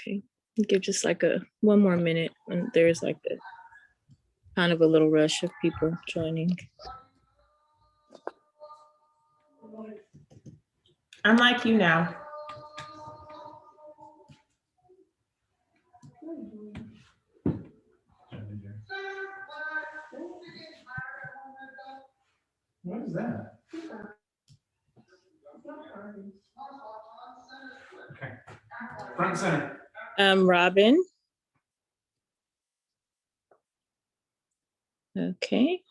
Okay, give just like one more minute, and there's like a kind of a little rush of people joining. I'm like you now. What is that? Okay. Front and center. Robin. Okay.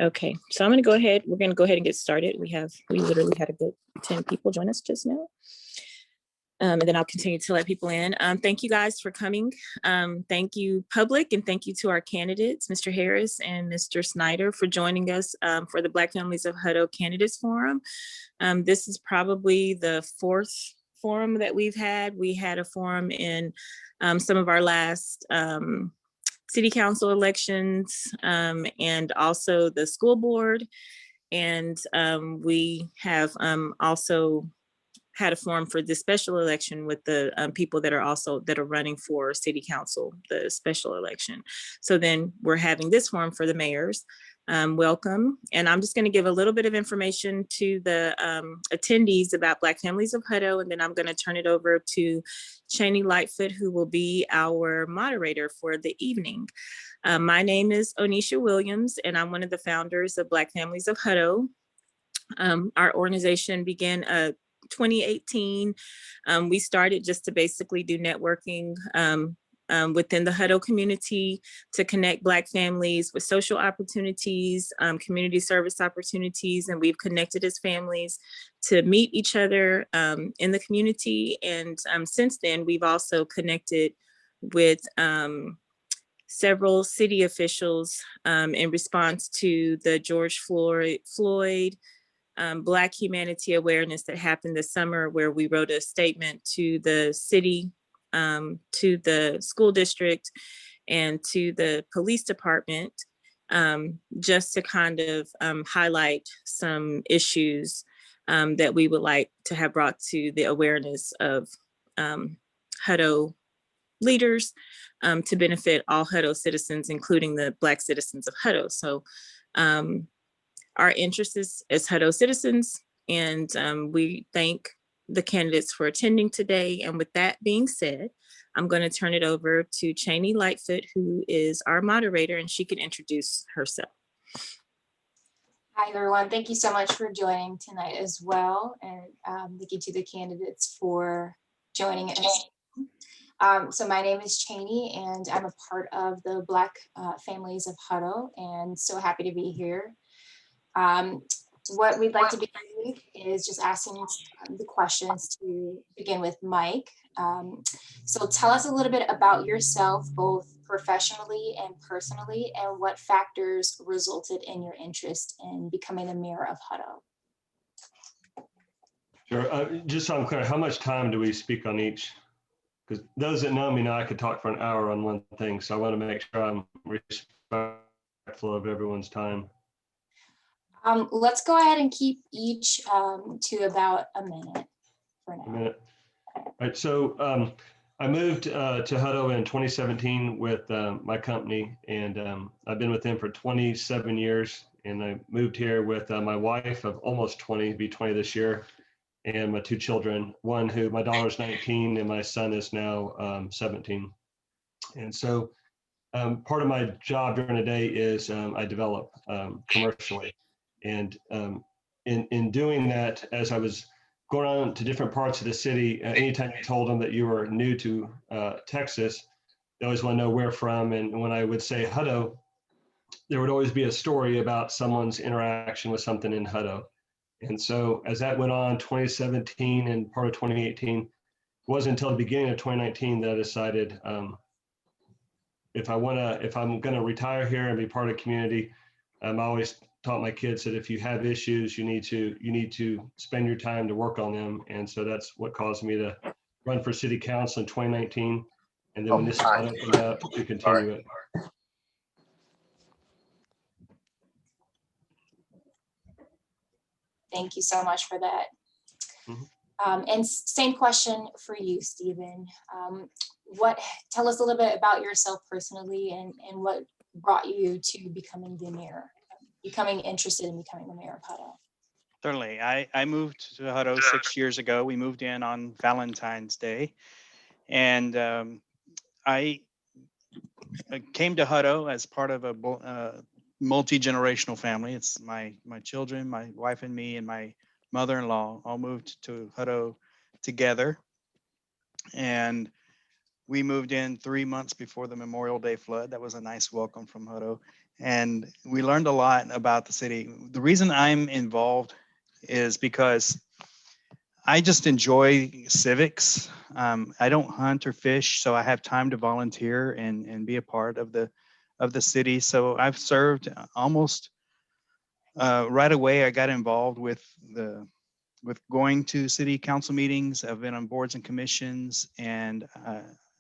Okay, so I'm going to go ahead. We're going to go ahead and get started. We literally had a good 10 people join us just now. And then I'll continue to let people in. Thank you guys for coming. Thank you, public, and thank you to our candidates, Mr. Harris and Mr. Snyder, for joining us for the Black Families of Hutto Candidates Forum. This is probably the 4th forum that we've had. We had a forum in some of our last city council elections and also the school board. And we have also had a forum for this special election with the people that are running for city council, the special election. So then we're having this forum for the mayors. Welcome. And I'm just going to give a little bit of information to the attendees about Black Families of Hutto, and then I'm going to turn it over to Chaney Lightfoot, who will be our moderator for the evening. My name is Onnesha Williams, and I'm one of the founders of Black Families of Hutto. Our organization began 2018. We started just to basically do networking within the Hutto community to connect Black families with social opportunities, community service opportunities, and we've connected as families to meet each other in the community. And since then, we've also connected with several city officials in response to the George Floyd Black Humanity Awareness that happened this summer, where we wrote a statement to the city, to the school district, and to the police department, just to kind of highlight some issues that we would like to have brought to the awareness of Hutto leaders to benefit all Hutto citizens, including the Black citizens of Hutto. So our interest is as Hutto citizens, and we thank the candidates for attending today. And with that being said, I'm going to turn it over to Chaney Lightfoot, who is our moderator, and she can introduce herself. Hi, everyone. Thank you so much for joining tonight as well. And thank you to the candidates for joining us. So my name is Chaney, and I'm a part of the Black Families of Hutto, and so happy to be here. What we'd like to begin with is just asking the questions to begin with Mike. So tell us a little bit about yourself, both professionally and personally, and what factors resulted in your interest in becoming the mayor of Hutto. Sure. Just so I'm clear, how much time do we speak on each? Because those that know me know I could talk for an hour on one thing, so I want to make sure I'm respectful of everyone's time. Let's go ahead and keep each to about a minute for now. A minute. All right, so I moved to Hutto in 2017 with my company, and I've been with them for 27 years. And I moved here with my wife of almost 20, be 20 this year, and my 2 children, my daughter's 19 and my son is now 17. And so part of my job during the day is I develop commercially. And in doing that, as I was going on to different parts of the city, anytime you told them that you were new to Texas, they always want to know where from. And when I would say Hutto, there would always be a story about someone's interaction with something in Hutto. And so as that went on, 2017 and part of 2018, it wasn't until the beginning of 2019 that I decided if I'm going to retire here and be part of the community, I always taught my kids that if you have issues, you need to spend your time to work on them. And so that's what caused me to run for city council in 2019. And then when this spot opened up, to continue it. Thank you so much for that. Mhm. And same question for you, Stephen. Tell us a little bit about yourself personally and what brought you to becoming the mayor, becoming interested in becoming the mayor of Hutto. Certainly. I moved to Hutto 6 years ago. We moved in on Valentine's Day. And I came to Hutto as part of a multi-generational family. It's my children, my wife and me, and my mother-in-law all moved to Hutto together. And we moved in 3 months before the Memorial Day flood. That was a nice welcome from Hutto. And we learned a lot about the city. The reason I'm involved is because I just enjoy civics. I don't hunt or fish, so I have time to volunteer and be a part of the city. So I've served almost right away. I got involved with going to city council meetings. I've been on boards and commissions, and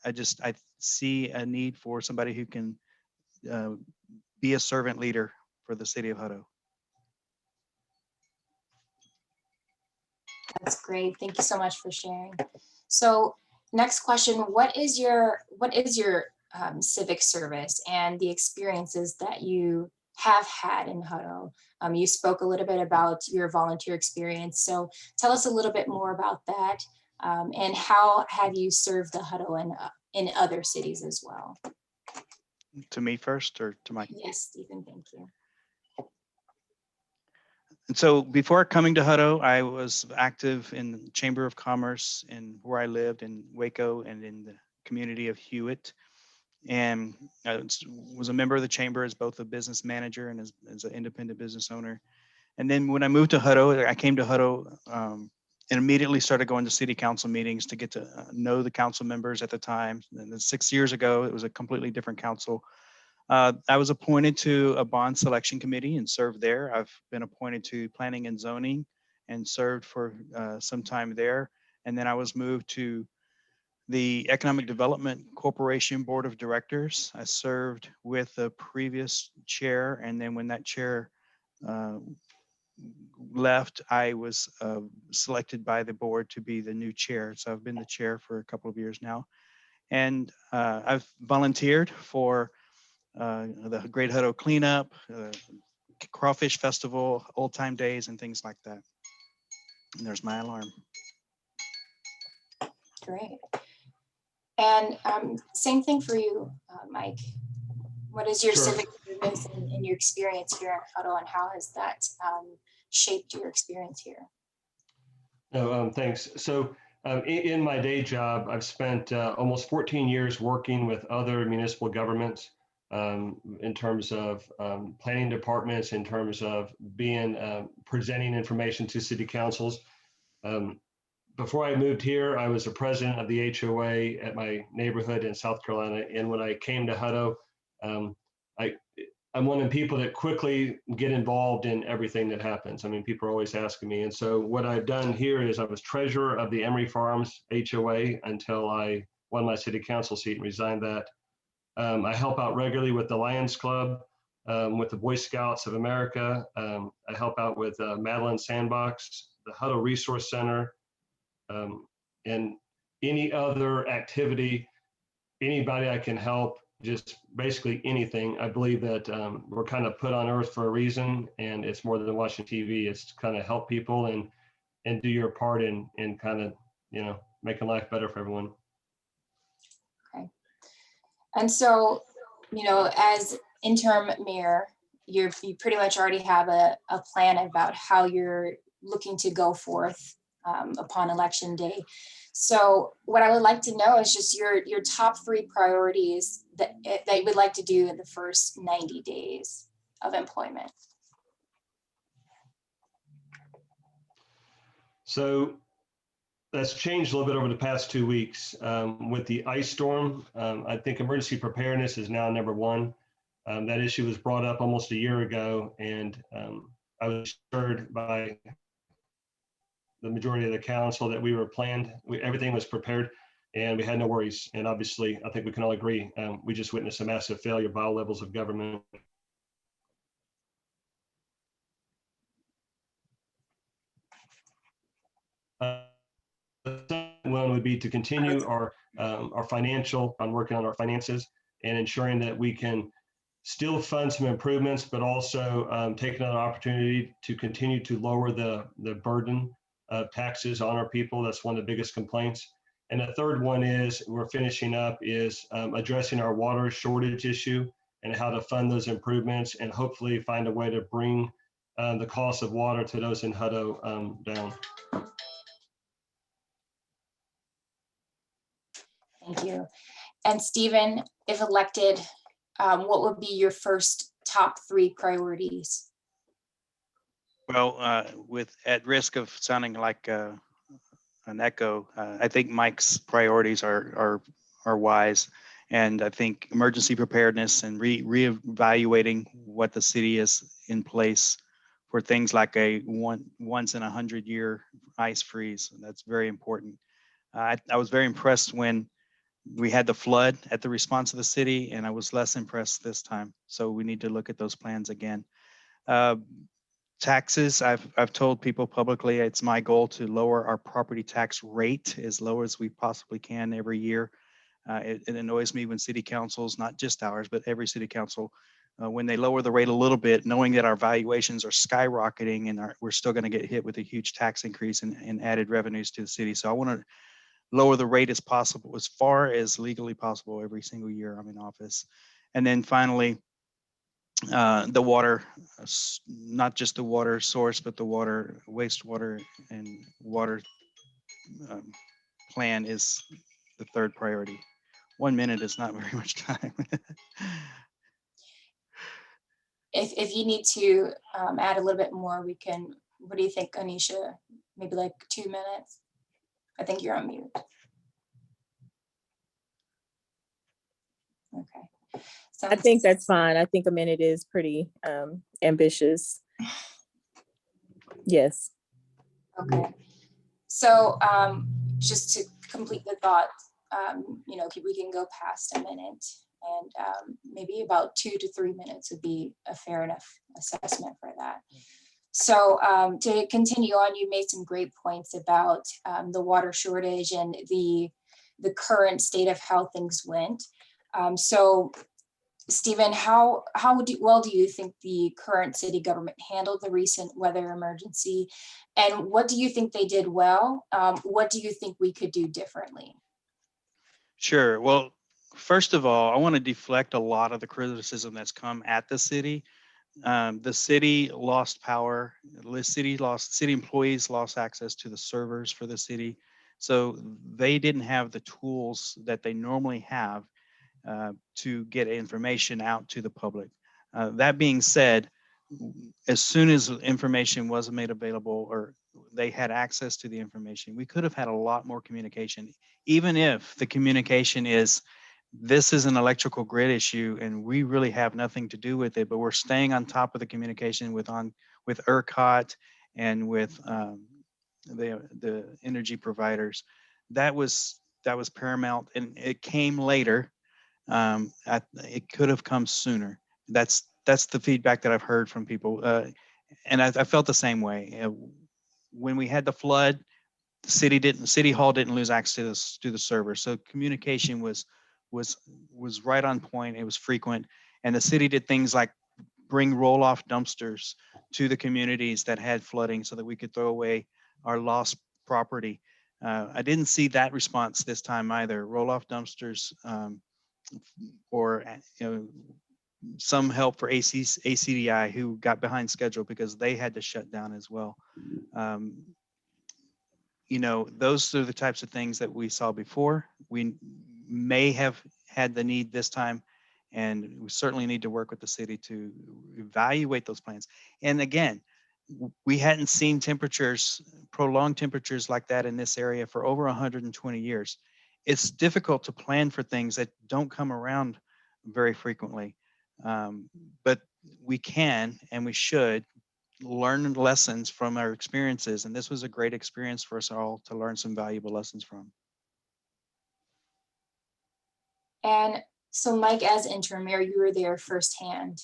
I see a need for somebody who can be a servant leader for the city of Hutto. That's great. Thank you so much for sharing. So next question, what is your civic service and the experiences that you have had in Hutto? You spoke a little bit about your volunteer experience. So tell us a little bit more about that, and how have you served the Hutto in other cities as well? To me first, or to Mike? Yes, Stephen, thank you. And so before coming to Hutto, I was active in the Chamber of Commerce and where I lived in Waco and in the community of Hewitt. And I was a member of the chamber as both a business manager and as an independent business owner. And then when I moved to Hutto, I came to Hutto and immediately started going to city council meetings to get to know the council members at the time. And then 6 years ago, it was a completely different council. I was appointed to a bond selection committee and served there. I've been appointed to planning and zoning and served for some time there. And then I was moved to the Economic Development Corporation Board of Directors. I served with the previous chair, and then when that chair left, I was selected by the board to be the new chair. So I've been the chair for a couple of years now. And I've volunteered for the Great Hutto Cleanup, Crawfish Festival, Old Time Days, and things like that. And there's my alarm. Great. And same thing for you, Mike. What is your Sure. civic service and your experience here in Hutto, and how has that shaped your experience here? Oh, thanks. So in my day job, I've spent almost 14 years working with other municipal governments in terms of planning departments, in terms of being presenting information to city councils. Before I moved here, I was the president of the HOA at my neighborhood in South Carolina. And when I came to Hutto, I'm one of the people that quickly get involved in everything that happens. I mean, people are always asking me. And so what I've done here is I was treasurer of the Emery Farms HOA until I won my city council seat and resigned that. I help out regularly with the Lions Club, with the Boy Scouts of America. I help out with Madeline Sandbox, the Hutto Resource Center, and any other activity, anybody I can help, just basically anything. I believe that we're kind of put on earth for a reason, and it's more than watching TV. It's to kind of help people and do your part in kind of, making life better for everyone. Okay. And so, as interim mayor, you pretty much already have a plan about how you're looking to go forth upon election day. So what I would like to know is just your top 3 priorities that you would like to do in the first 90 days of employment. So that's changed a little bit over the past 2 weeks with the ice storm. I think emergency preparedness is now number 1. That issue was brought up almost a year ago, and I was assured by the majority of the council that we were planned, everything was prepared, and we had no worries. And obviously, I think we can all agree, we just witnessed a massive failure by all levels of government. would be to continue our working on our finances and ensuring that we can still fund some improvements, but also take another opportunity to continue to lower the burden of taxes on our people. That's one of the biggest complaints. And the third one is we're finishing up is addressing our water shortage issue and how to fund those improvements and hopefully find a way to bring the cost of water to those in Hutto down. Thank you. And Stephen, if elected, what would be your first top 3 priorities? Well, with at risk of sounding like an echo, I think Mike's priorities are wise, and I think emergency preparedness and reevaluating what the city is in place for things like a once in 100-year ice freeze. That's very important. I was very impressed when we had the flood at the response of the city, and I was less impressed this time. So we need to look at those plans again. Taxes, I've told people publicly, it's my goal to lower our property tax rate as low as we possibly can every year. It annoys me when city councils, not just ours, but every city council, when they lower the rate a little bit, knowing that our valuations are skyrocketing and we're still going to get hit with a huge tax increase and added revenues to the city. So I want to lower the rate as possible, as far as legally possible every single year I'm in office. And then finally, the water, not just the water source, but the water, wastewater and water plan is the third priority. 1 minute is not very much time. If you need to add a little bit more, we can, what do you think, Onnesha? Maybe like 2 minutes? I think you're on mute. Okay. I think that's fine. I think a minute is pretty ambitious. Yes. Okay. So just to complete the thought, we can go past a minute, and maybe about 2 to 3 minutes would be a fair enough assessment for that. So to continue on, you made some great points about the water shortage and the current state of how things went. So Stephen, how well do you think the current city government handled the recent weather emergency? And what do you think they did well? What do you think we could do differently? Sure. Well, first of all, I want to deflect a lot of the criticism that's come at the city. The city lost power. The city employees lost access to the servers for the city. So they didn't have the tools that they normally have to get information out to the public. That being said, as soon as information was made available or they had access to the information, we could have had a lot more communication, even if the communication is, this is an electrical grid issue and we really have nothing to do with it, but we're staying on top of the communication with ERCOT and with the energy providers. That was paramount, and it came later. It could have come sooner. That's the feedback that I've heard from people, and I felt the same way. When we had the flood, the city hall didn't lose access to the server, so communication was right on point. It was frequent, and the city did things like bring roll-off dumpsters to the communities that had flooding so that we could throw away our lost property. I didn't see that response this time either. Roll-off dumpsters. Or some help for ACDI, who got behind schedule because they had to shut down as well. Those are the types of things that we saw before. We may have had the need this time, and we certainly need to work with the city to evaluate those plans. And again, we hadn't seen prolonged temperatures like that in this area for over 120 years. It's difficult to plan for things that don't come around very frequently, but we can and we should learn lessons from our experiences, and this was a great experience for us all to learn some valuable lessons from. And so Mike, as interim mayor, you were there firsthand.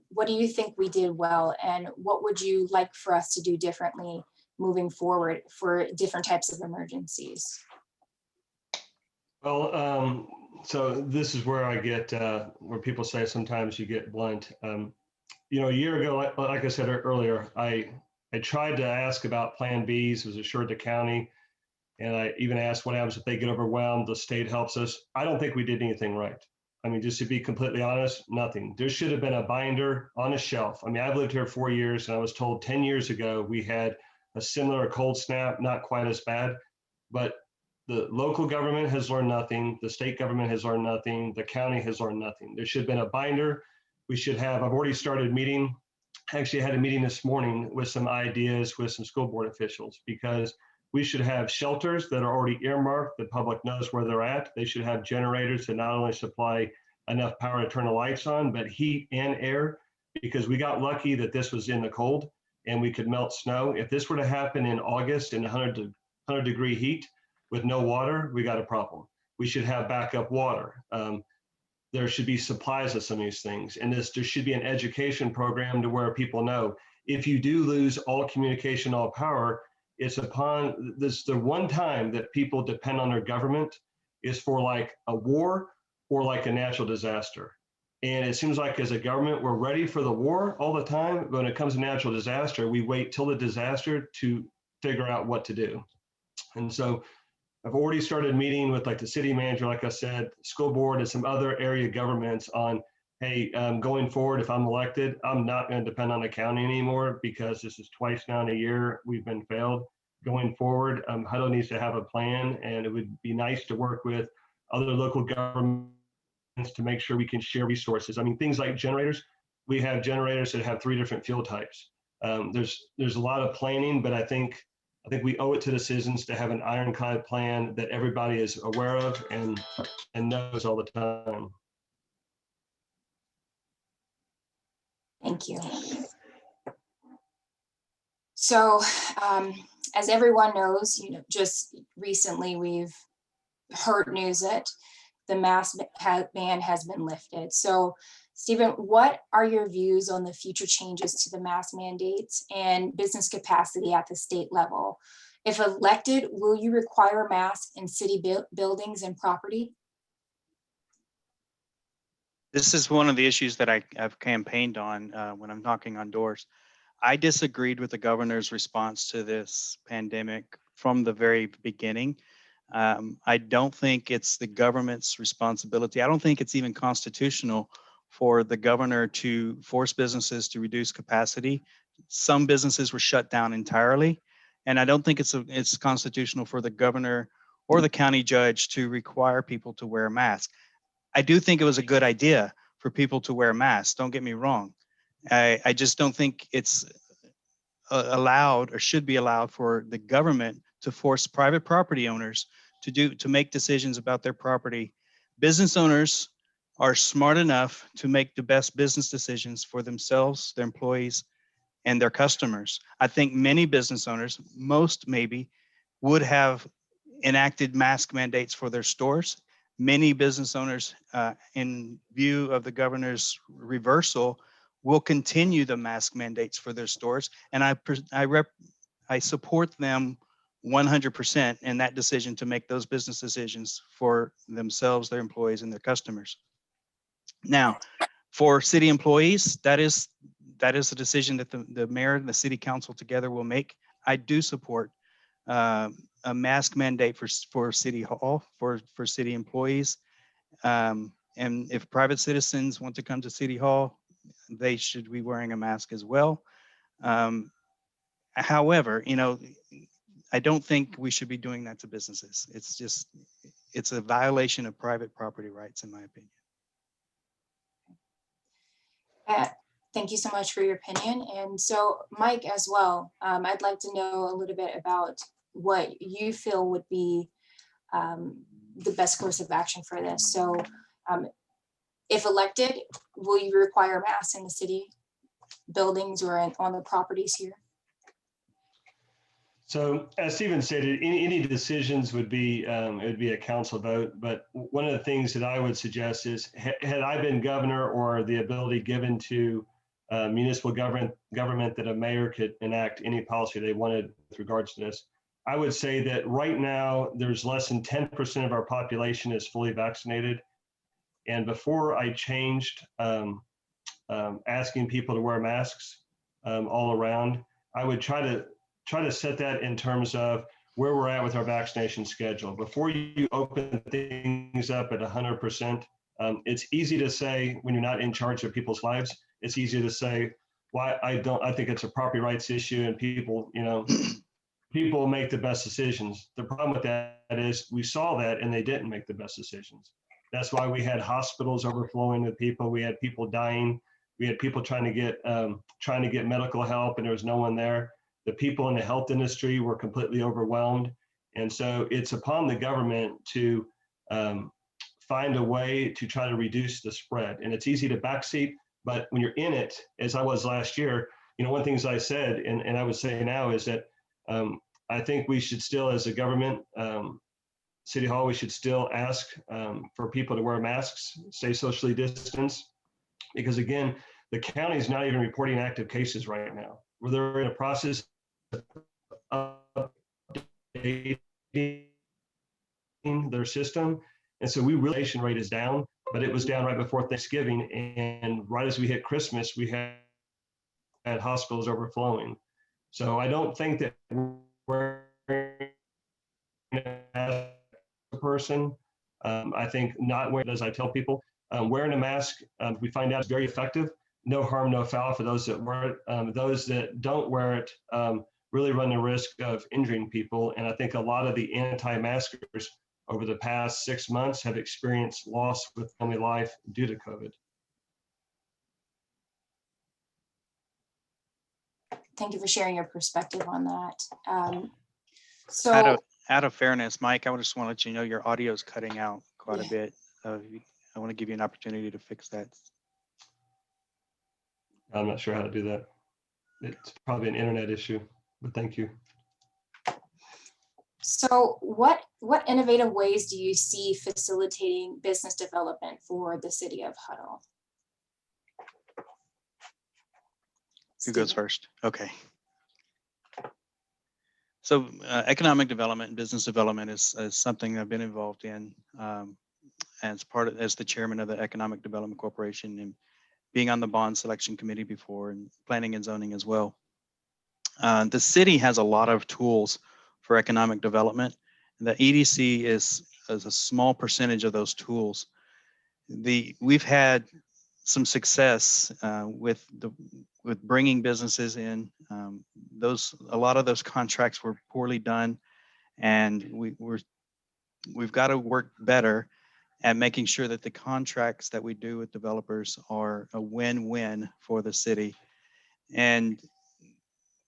What do you think we did well, and what would you like for us to do differently moving forward for different types of emergencies? Well, so this is where I get, where people say sometimes you get blunt. A year ago, like I said earlier, I tried to ask about Plan Bs, was assured the county, and I even asked what happens if they get overwhelmed, the state helps us. I don't think we did anything right. I mean, just to be completely honest, nothing. There should have been a binder on a shelf. I mean, I've lived here 4 years, and I was told 10 years ago we had a similar cold snap, not quite as bad, but the local government has learned nothing. The state government has learned nothing. The county has learned nothing. There should have been a binder. We should have, I've already started meeting. Actually, I had a meeting this morning with some ideas with some school board officials, because we should have shelters that are already earmarked. The public knows where they're at. They should have generators that not only supply enough power to turn the lights on, but heat and air, because we got lucky that this was in the cold and we could melt snow. If this were to happen in August in 100-degree heat with no water, we got a problem. We should have backup water. There should be supplies of some of these things. And there should be an education program to where people know, if you do lose all communication, all power, it's upon this, the one time that people depend on their government is for like a war or like a natural disaster. And it seems like as a government, we're ready for the war all the time. But when it comes to natural disaster, we wait till the disaster to figure out what to do. And so I've already started meeting with like the city manager, like I said, school board, and some other area governments on, hey, going forward, if I'm elected, I'm not going to depend on the county anymore, because this is twice now in a year we've been failed. Going forward, Hutto needs to have a plan, and it would be nice to work with other local governments to make sure we can share resources. I mean, things like generators. We have generators that have 3 different fuel types. There's a lot of planning, but I think we owe it to the citizens to have an ironclad plan that everybody is aware of and knows all the time. Thank you. So, as everyone knows, just recently we've heard news that the mask ban has been lifted. So, Stephen, what are your views on the future changes to the mask mandates and business capacity at the state level? If elected, will you require masks in city buildings and property? This is one of the issues that I've campaigned on when I'm knocking on doors. I disagreed with the governor's response to this pandemic from the very beginning. I don't think it's the government's responsibility. I don't think it's even constitutional for the governor to force businesses to reduce capacity. Some businesses were shut down entirely, and I don't think it's constitutional for the governor or the county judge to require people to wear a mask. I do think it was a good idea for people to wear masks. Don't get me wrong. I just don't think it's allowed or should be allowed for the government to force private property owners to make decisions about their property. Business owners are smart enough to make the best business decisions for themselves, their employees, and their customers. I think many business owners, most maybe, would have enacted mask mandates for their stores. Many business owners, in view of the governor's reversal, will continue the mask mandates for their stores. And I support them 100% in that decision to make those business decisions for themselves, their employees, and their customers. Now, for city employees, that is a decision that the mayor and the city council together will make. I do support a mask mandate for city hall, for city employees. And if private citizens want to come to city hall, they should be wearing a mask as well. However, I don't think we should be doing that to businesses. It's a violation of private property rights, in my opinion. Thank you so much for your opinion. And so, Mike, as well, I'd like to know a little bit about what you feel would be the best course of action for this. So, if elected, will you require masks in the city buildings or on the properties here? So as Stephen stated, any decisions would be it would be a council vote. But one of the things that I would suggest is, had I been governor, or the ability given to municipal government that a mayor could enact any policy they wanted with regards to this, I would say that right now there's less than 10% of our population is fully vaccinated. And before I changed asking people to wear masks all around, I would try to set that in terms of where we're at with our vaccination schedule. Before you open things up at 100%, it's easy to say when you're not in charge of people's lives, it's easy to say, well, I think it's a property rights issue and people, people make the best decisions. The problem with that is we saw that and they didn't make the best decisions. That's why we had hospitals overflowing with people. We had people dying. We had people trying to get medical help and there was no one there. The people in the health industry were completely overwhelmed. And so it's upon the government to find a way to try to reduce the spread. And it's easy to backseat, but when you're in it, as I was last year, one of the things I said, and I would say now is that I think we should still, as a government, City Hall, we should still ask for people to wear masks, stay socially distanced, because again, the county is not even reporting active cases right now. Where they're in a process of updating their system. And so realization rate is down, but it was down right before Thanksgiving. And right as we hit Christmas, we had hospitals overflowing. So I don't think that we're a person. I think not wearing, as I tell people, wearing a mask, we find out is very effective. No harm, no foul for those that wear it. Those that don't wear it really run the risk of injuring people. And I think a lot of the anti-maskers over the past 6 months have experienced loss with family life due to COVID. Thank you for sharing your perspective on that. Out of fairness, Mike, I just want to let you know your audio is cutting out quite a bit. I want to give you an opportunity to fix that. I'm not sure how to do that. It's probably an internet issue, but thank you. So what innovative ways do you see facilitating business development for the city of Hutto? Who goes first? Okay. So economic development and business development is something I've been involved in as the chairman of the Economic Development Corporation and being on the bond selection committee before and planning and zoning as well. The city has a lot of tools for economic development. The EDC is a small percentage of those tools. We've had some success with bringing businesses in. A lot of those contracts were poorly done, and we've got to work better at making sure that the contracts that we do with developers are a win-win for the city. And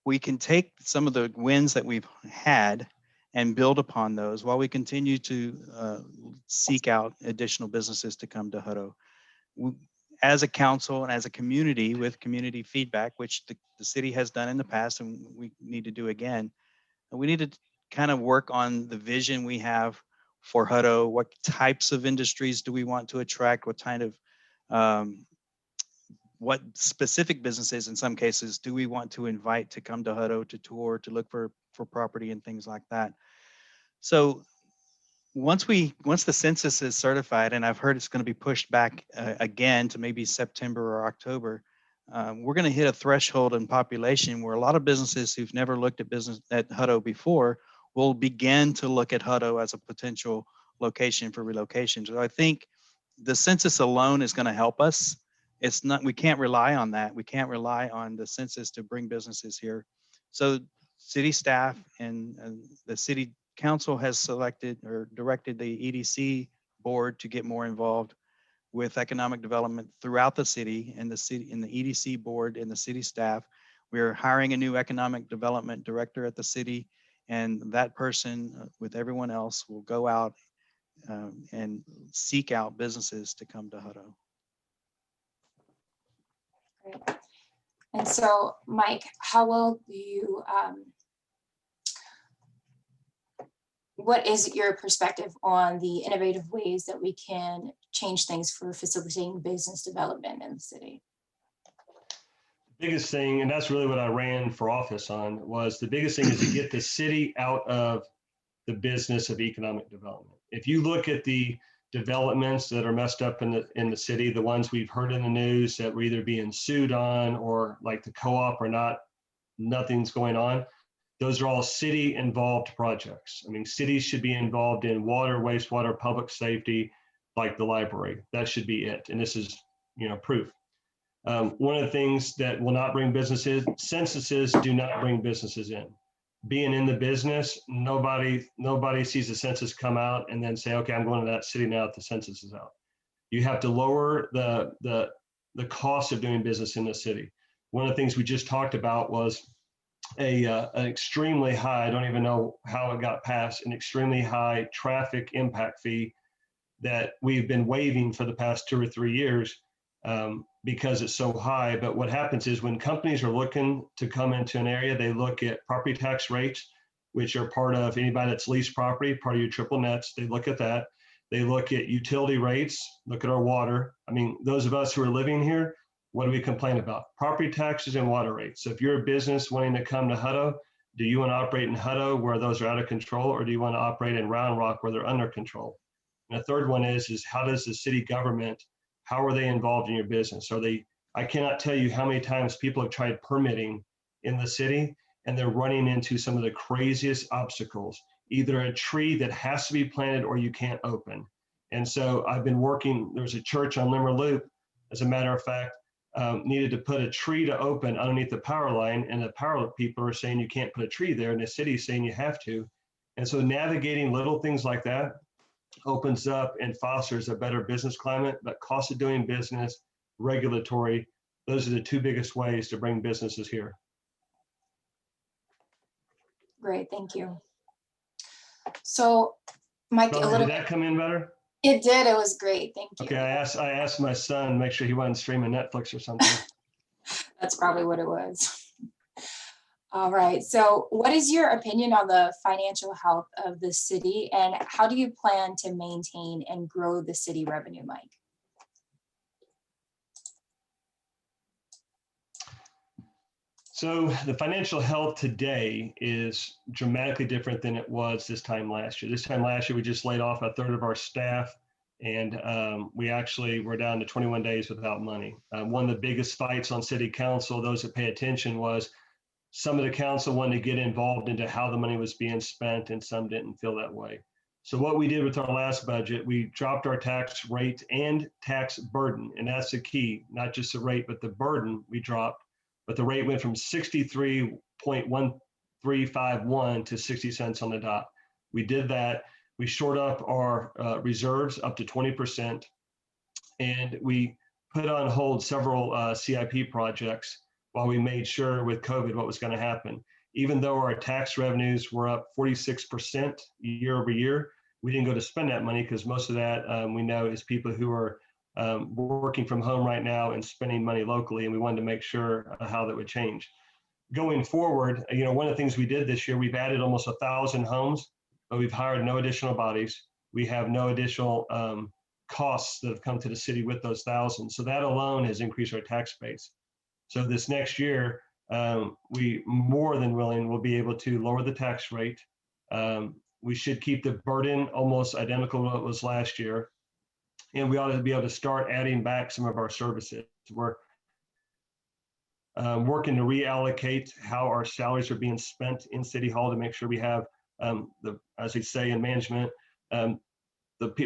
we can take some of the wins that we've had and build upon those while we continue to seek out additional businesses to come to Hutto. As a council and as a community with community feedback, which the city has done in the past and we need to do again, we need to kind of work on the vision we have for Hutto. What types of industries do we want to attract? What kind of what specific businesses in some cases do we want to invite to come to Hutto to tour, to look for property and things like that. So once the census is certified, and I've heard it's going to be pushed back again to maybe September or October, we're going to hit a threshold in population where a lot of businesses who've never looked at business at Hutto before will begin to look at Hutto as a potential location for relocation. So I think the census alone is going to help us. It's not, we can't rely on that. We can't rely on the census to bring businesses here. So city staff and the city council has selected or directed the EDC board to get more involved with economic development throughout the city, and the EDC board and the city staff. We're hiring a new economic development director at the city, and that person with everyone else will go out and seek out businesses to come to Hutto. Great. And so, Mike, how will you, what is your perspective on the innovative ways that we can change things for facilitating business development in the city? biggest thing, and that's really what I ran for office on, was the biggest thing is to get the city out of the business of economic development. If you look at the developments that are messed up in the city, the ones we've heard in the news that we're either being sued on or like the co-op or not, nothing's going on. Those are all city involved projects. I mean, cities should be involved in water, wastewater, public safety, like the library. That should be it. And this is, proof. One of the things that will not bring businesses, censuses do not bring businesses in. Being in the business, nobody sees the census come out and then say, okay, I'm going to that city now that the census is out. You have to lower the cost of doing business in the city. One of the things we just talked about was an extremely high, I don't even know how it got passed, an extremely high traffic impact fee that we've been waiving for the past 2 or 3 years because it's so high. But what happens is when companies are looking to come into an area, they look at property tax rates, which are part of anybody that's leased property, part of your triple nets. They look at that. They look at utility rates, look at our water. I mean, those of us who are living here, what do we complain about? Property taxes and water rates. So if you're a business wanting to come to Hutto, do you want to operate in Hutto where those are out of control, or do you want to operate in Round Rock where they're under control? And the third one is how does the city government, how are they involved in your business? I cannot tell you how many times people have tried permitting in the city and they're running into some of the craziest obstacles, either a tree that has to be planted or you can't open. And so I've been working, there's a church on Limmer Loop, as a matter of fact, needed to put a tree to open underneath the power line, and the power people are saying you can't put a tree there, and the city's saying you have to. And so navigating little things like that opens up and fosters a better business climate, but cost of doing business, regulatory, those are the 2 biggest ways to bring businesses here. Great, thank you. So, Mike, Did that come in better? It did. It was great. Thank you. Okay, I asked my son, make sure he wasn't streaming Netflix or something. That's probably what it was. All right. So what is your opinion on the financial health of the city, and how do you plan to maintain and grow the city revenue, Mike? So the financial health today is dramatically different than it was this time last year. This time last year, we just laid off 1/3 of our staff, and we actually were down to 21 days without money. One of the biggest fights on city council, those that pay attention, was some of the council wanted to get involved into how the money was being spent, and some didn't feel that way. So what we did with our last budget, we dropped our tax rate and tax burden, and that's the key, not just the rate, but the burden we dropped. But the rate went from 63.1351 to 60 cents on the dot. We did that. We shored up our reserves up to 20%, and we put on hold several CIP projects while we made sure with COVID what was going to happen. Even though our tax revenues were up 46% year over year, we didn't go to spend that money because most of that we know is people who are working from home right now and spending money locally, and we wanted to make sure how that would change. Going forward, one of the things we did this year, we've added almost 1,000 homes, but we've hired no additional bodies. We have no additional costs that have come to the city with those 1,000. So that alone has increased our tax base. So this next year, we more than willing will be able to lower the tax rate. We should keep the burden almost identical to what it was last year. And we ought to be able to start adding back some of our services. We're working to reallocate how our salaries are being spent in City Hall to make sure we have, as they say in management, the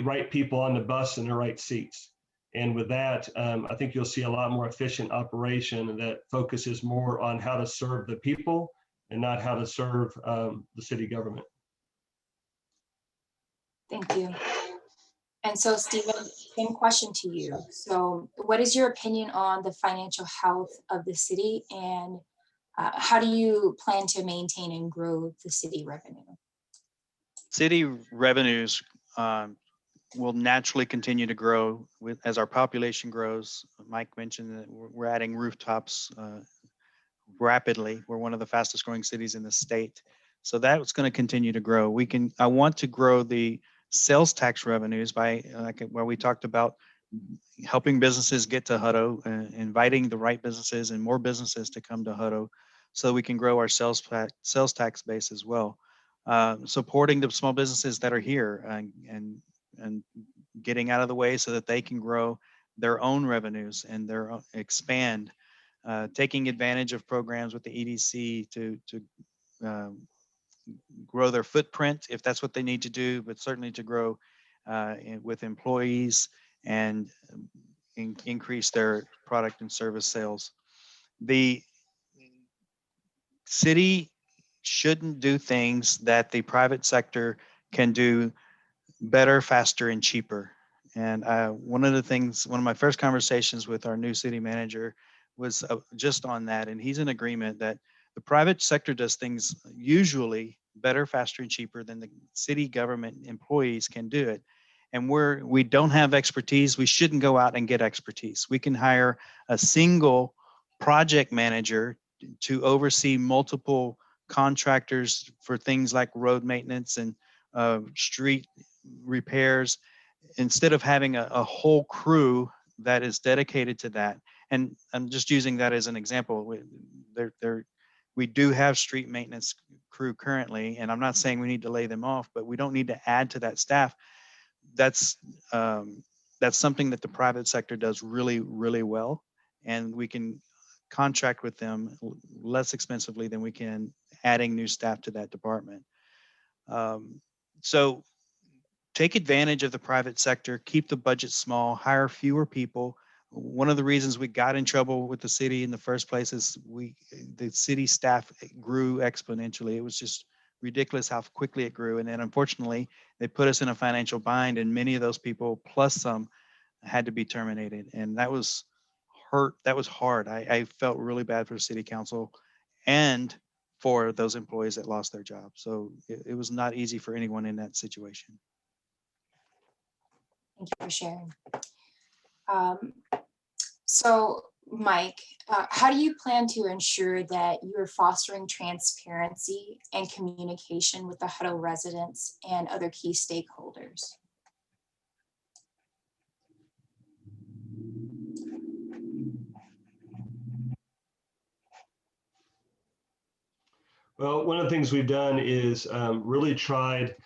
right people on the bus in the right seats. And with that, I think you'll see a lot more efficient operation that focuses more on how to serve the people and not how to serve the city government. Thank you. And so, Stephen, same question to you. So what is your opinion on the financial health of the city, and how do you plan to maintain and grow the city revenue? City revenues will naturally continue to grow as our population grows. Mike mentioned that we're adding rooftops rapidly. We're one of the fastest growing cities in the state. So that's going to continue to grow. I want to grow the sales tax revenues by where we talked about helping businesses get to Hutto, inviting the right businesses and more businesses to come to Hutto so we can grow our sales tax base as well. Supporting the small businesses that are here and getting out of the way so that they can grow their own revenues and expand, taking advantage of programs with the EDC to grow their footprint if that's what they need to do, but certainly to grow with employees and increase their product and service sales. The city shouldn't do things that the private sector can do better, faster, and cheaper. And one of my first conversations with our new city manager was just on that. And he's in agreement that the private sector does things usually better, faster, and cheaper than the city government employees can do it. And we don't have expertise, we shouldn't go out and get expertise. We can hire a single project manager to oversee multiple contractors for things like road maintenance and street repairs, instead of having a whole crew that is dedicated to that. And I'm just using that as an example. We do have street maintenance crew currently, and I'm not saying we need to lay them off, but we don't need to add to that staff. That's something that the private sector does really, really well, and we can contract with them less expensively than we can adding new staff to that department. So take advantage of the private sector, keep the budget small, hire fewer people. One of the reasons we got in trouble with the city in the first place is the city staff grew exponentially. It was just ridiculous how quickly it grew. And then unfortunately, they put us in a financial bind, and many of those people, plus some, had to be terminated. And that was hard. I felt really bad for the city council and for those employees that lost their job. So it was not easy for anyone in that situation. Thank you for sharing. So Mike, how do you plan to ensure that you're fostering transparency and communication with the Hutto residents and other key stakeholders? Well, one of the things we've done is really tried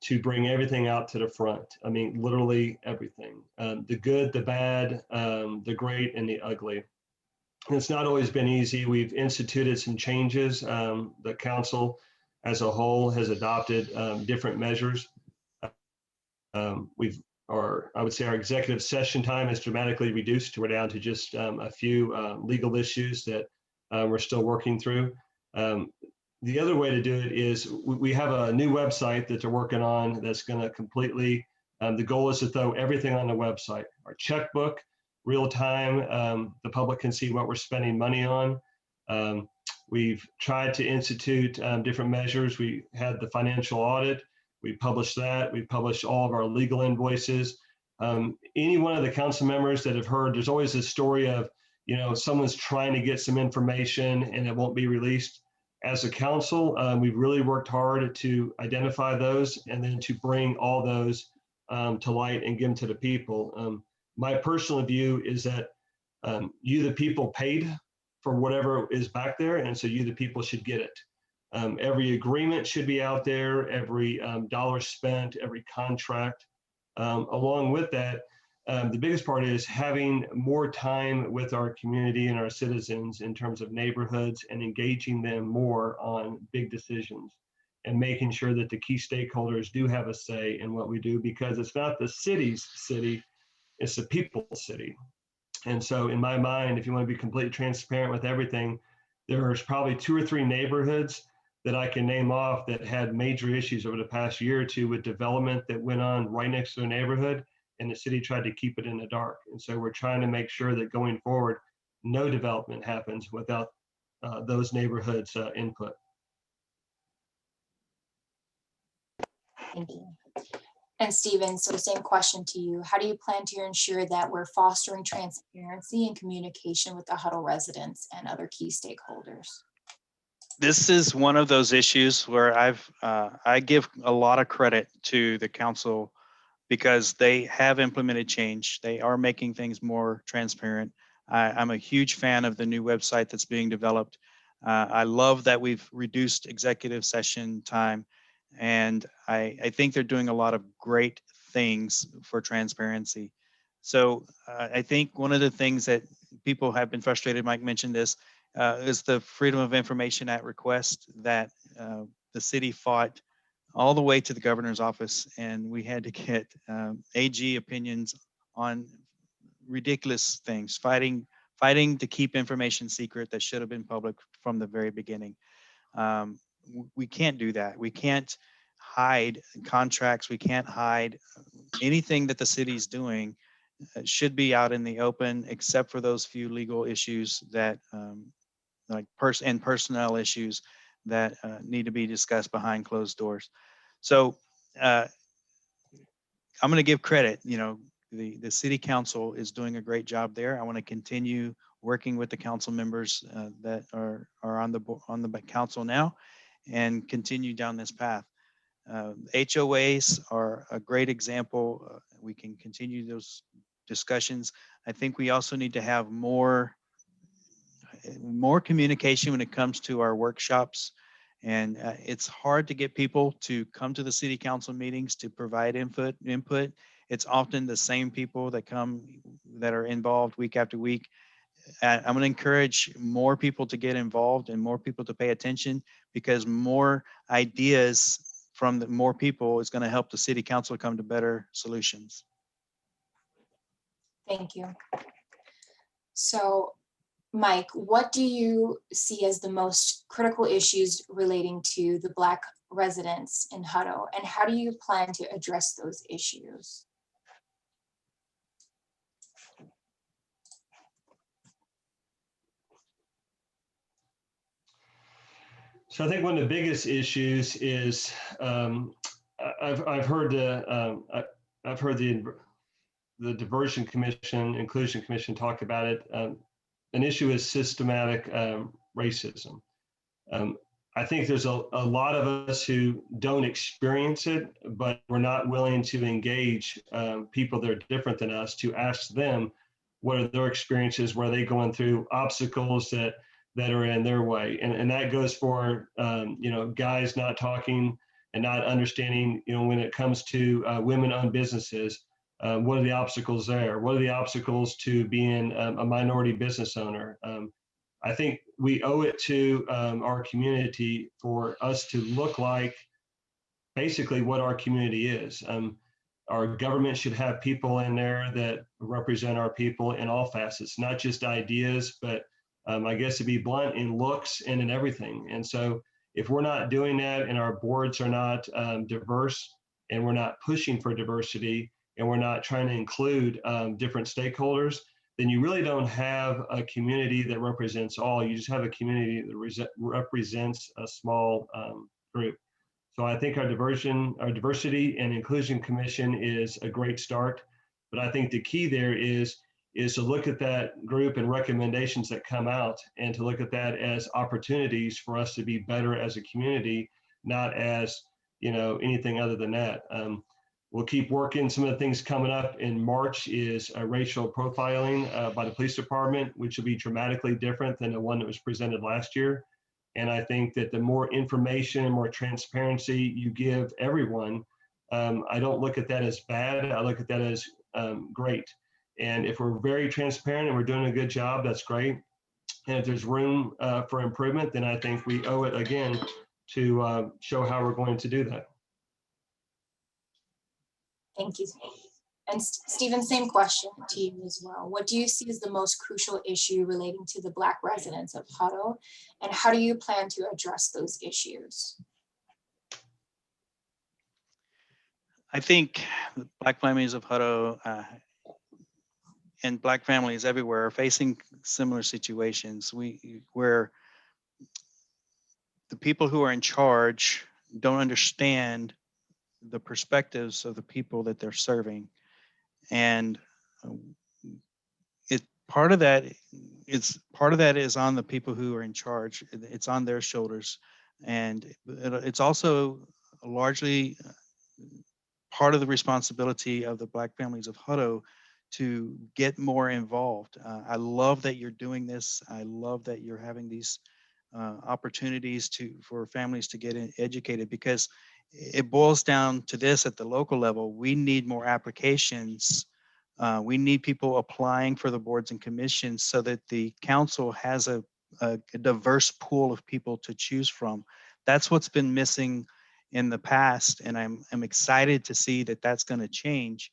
to bring everything out to the front. I mean, literally everything, the good, the bad, the great, and the ugly. And it's not always been easy. We've instituted some changes. The council as a whole has adopted different measures. I would say our executive session time is dramatically reduced. We're down to just a few legal issues that we're still working through. The other way to do it is we have a new website that they're working on that's going to completely, the goal is to throw everything on the website. Our checkbook, real time, the public can see what we're spending money on. We've tried to institute different measures. We had the financial audit. We published that. We published all of our legal invoices. Any one of the council members that have heard, there's always this story of, someone's trying to get some information and it won't be released. As a council, we've really worked hard to identify those and then to bring all those to light and give them to the people. My personal view is that you, the people, paid for whatever is back there, and so you, the people, should get it. Every agreement should be out there, every dollar spent, every contract. Along with that, the biggest part is having more time with our community and our citizens in terms of neighborhoods and engaging them more on big decisions and making sure that the key stakeholders do have a say in what we do, because it's not the city's city, it's the people's city. And so in my mind, if you want to be completely transparent with everything, there's probably 2 or 3 neighborhoods that I can name off that had major issues over the past year or two with development that went on right next to the neighborhood, and the city tried to keep it in the dark. And so we're trying to make sure that going forward, no development happens without those neighborhoods' input. Thank you. And Stephen, so same question to you. How do you plan to ensure that we're fostering transparency and communication with the Hutto residents and other key stakeholders? This is one of those issues where I give a lot of credit to the council because they have implemented change. They are making things more transparent. I'm a huge fan of the new website that's being developed. I love that we've reduced executive session time, and I think they're doing a lot of great things for transparency. So I think one of the things that people have been frustrated, Mike mentioned this, is the Freedom of Information Act request that the city fought all the way to the governor's office, and we had to get AG opinions on ridiculous things, fighting to keep information secret that should have been public from the very beginning. We can't do that. We can't hide contracts. We can't hide anything that the city's doing. Should be out in the open, except for those few legal issues that like personnel issues that need to be discussed behind closed doors. So I'm going to give credit. The city council is doing a great job there. I want to continue working with the council members that are on the council now, and continue down this path. HOAs are a great example. We can continue those discussions. I think we also need to have more communication when it comes to our workshops. And it's hard to get people to come to the city council meetings to provide input. It's often the same people that come that are involved week after week. I'm going to encourage more people to get involved and more people to pay attention, because more ideas from more people is going to help the city council come to better solutions. Thank you. So, Mike, what do you see as the most critical issues relating to the Black residents in Hutto, and how do you plan to address those issues? So I think one of the biggest issues is I've heard the Diversion Commission, Inclusion Commission talk about it. An issue is systematic racism. I think there's a lot of us who don't experience it, but we're not willing to engage people that are different than us to ask them what are their experiences, where they're going through obstacles that are in their way. And that goes for, guys not talking and not understanding, when it comes to women-owned businesses, what are the obstacles there? What are the obstacles to being a minority business owner? I think we owe it to our community for us to look like basically what our community is. Our government should have people in there that represent our people in all facets, not just ideas, but I guess to be blunt, in looks and in everything. And so if we're not doing that and our boards are not diverse, and we're not pushing for diversity, and we're not trying to include different stakeholders, then you really don't have a community that represents all. You just have a community that represents a small group. So I think our Diversity and Inclusion Commission is a great start. But I think the key there is to look at that group and recommendations that come out, and to look at that as opportunities for us to be better as a community, not as anything other than that. We'll keep working. Some of the things coming up in March is racial profiling by the police department, which will be dramatically different than the one that was presented last year. And I think that the more information, more transparency you give everyone, I don't look at that as bad. I look at that as great. And if we're very transparent and we're doing a good job, that's great. And if there's room for improvement, then I think we owe it again to show how we're going to do that. Thank you. And Stephen, same question to you as well. What do you see as the most crucial issue relating to the Black residents of Hutto, and how do you plan to address those issues? I think the Black families of Hutto and Black families everywhere are facing similar situations. Where the people who are in charge don't understand the perspectives of the people that they're serving, and part of that is on the people who are in charge. It's on their shoulders, and it's also largely part of the responsibility of the Black families of Hutto to get more involved. I love that you're doing this. I love that you're having these opportunities for families to get educated, because it boils down to this at the local level. We need more applications. We need people applying for the boards and commissions so that the council has a diverse pool of people to choose from. That's what's been missing in the past, and I'm excited to see that that's going to change.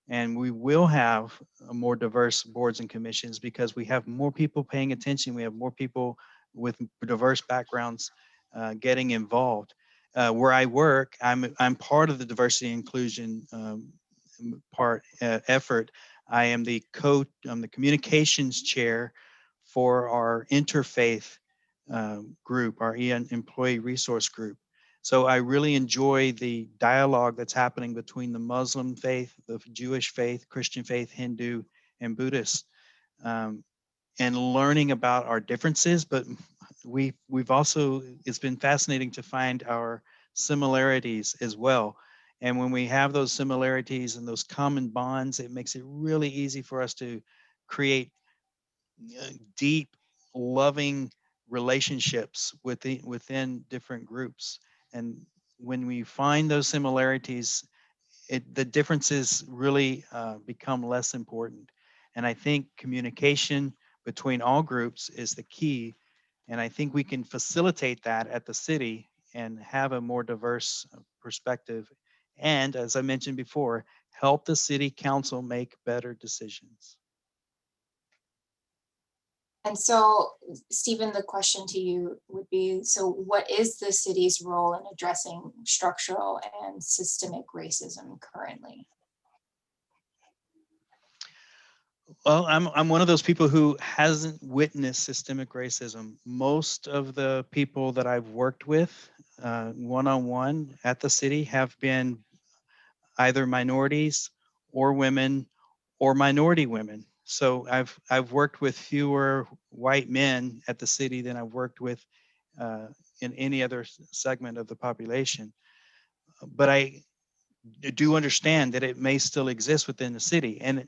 And we will have a more diverse boards and commissions because we have more people paying attention. We have more people with diverse backgrounds getting involved. Where I work, I'm part of the diversity and inclusion effort. I'm the communications chair for our interfaith group, our employee resource group. So I really enjoy the dialogue that's happening between the Muslim faith, the Jewish faith, Christian faith, Hindu, and Buddhist, and learning about our differences. But we've also, it's been fascinating to find our similarities as well. And when we have those similarities and those common bonds, it makes it really easy for us to create deep, loving relationships within different groups. And when we find those similarities, the differences really become less important. And I think communication between all groups is the key. And I think we can facilitate that at the city and have a more diverse perspective. And as I mentioned before, help the city council make better decisions. And so, Stephen, the question to you would be, so what is the city's role in addressing structural and systemic racism currently? Well, I'm one of those people who hasn't witnessed systemic racism. Most of the people that I've worked with one-on-one at the city have been either minorities or women or minority women. So I've worked with fewer white men at the city than I've worked with in any other segment of the population. But I do understand that it may still exist within the city, and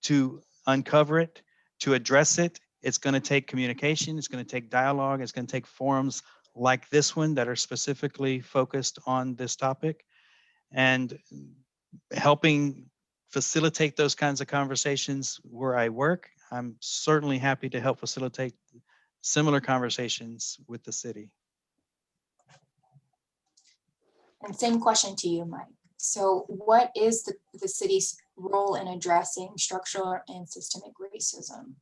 to uncover it, to address it, it's going to take communication, it's going to take dialogue, it's going to take forums like this one that are specifically focused on this topic, and helping facilitate those kinds of conversations where I work. I'm certainly happy to help facilitate similar conversations with the city. And same question to you, Mike. So what is the city's role in addressing structural and systemic racism?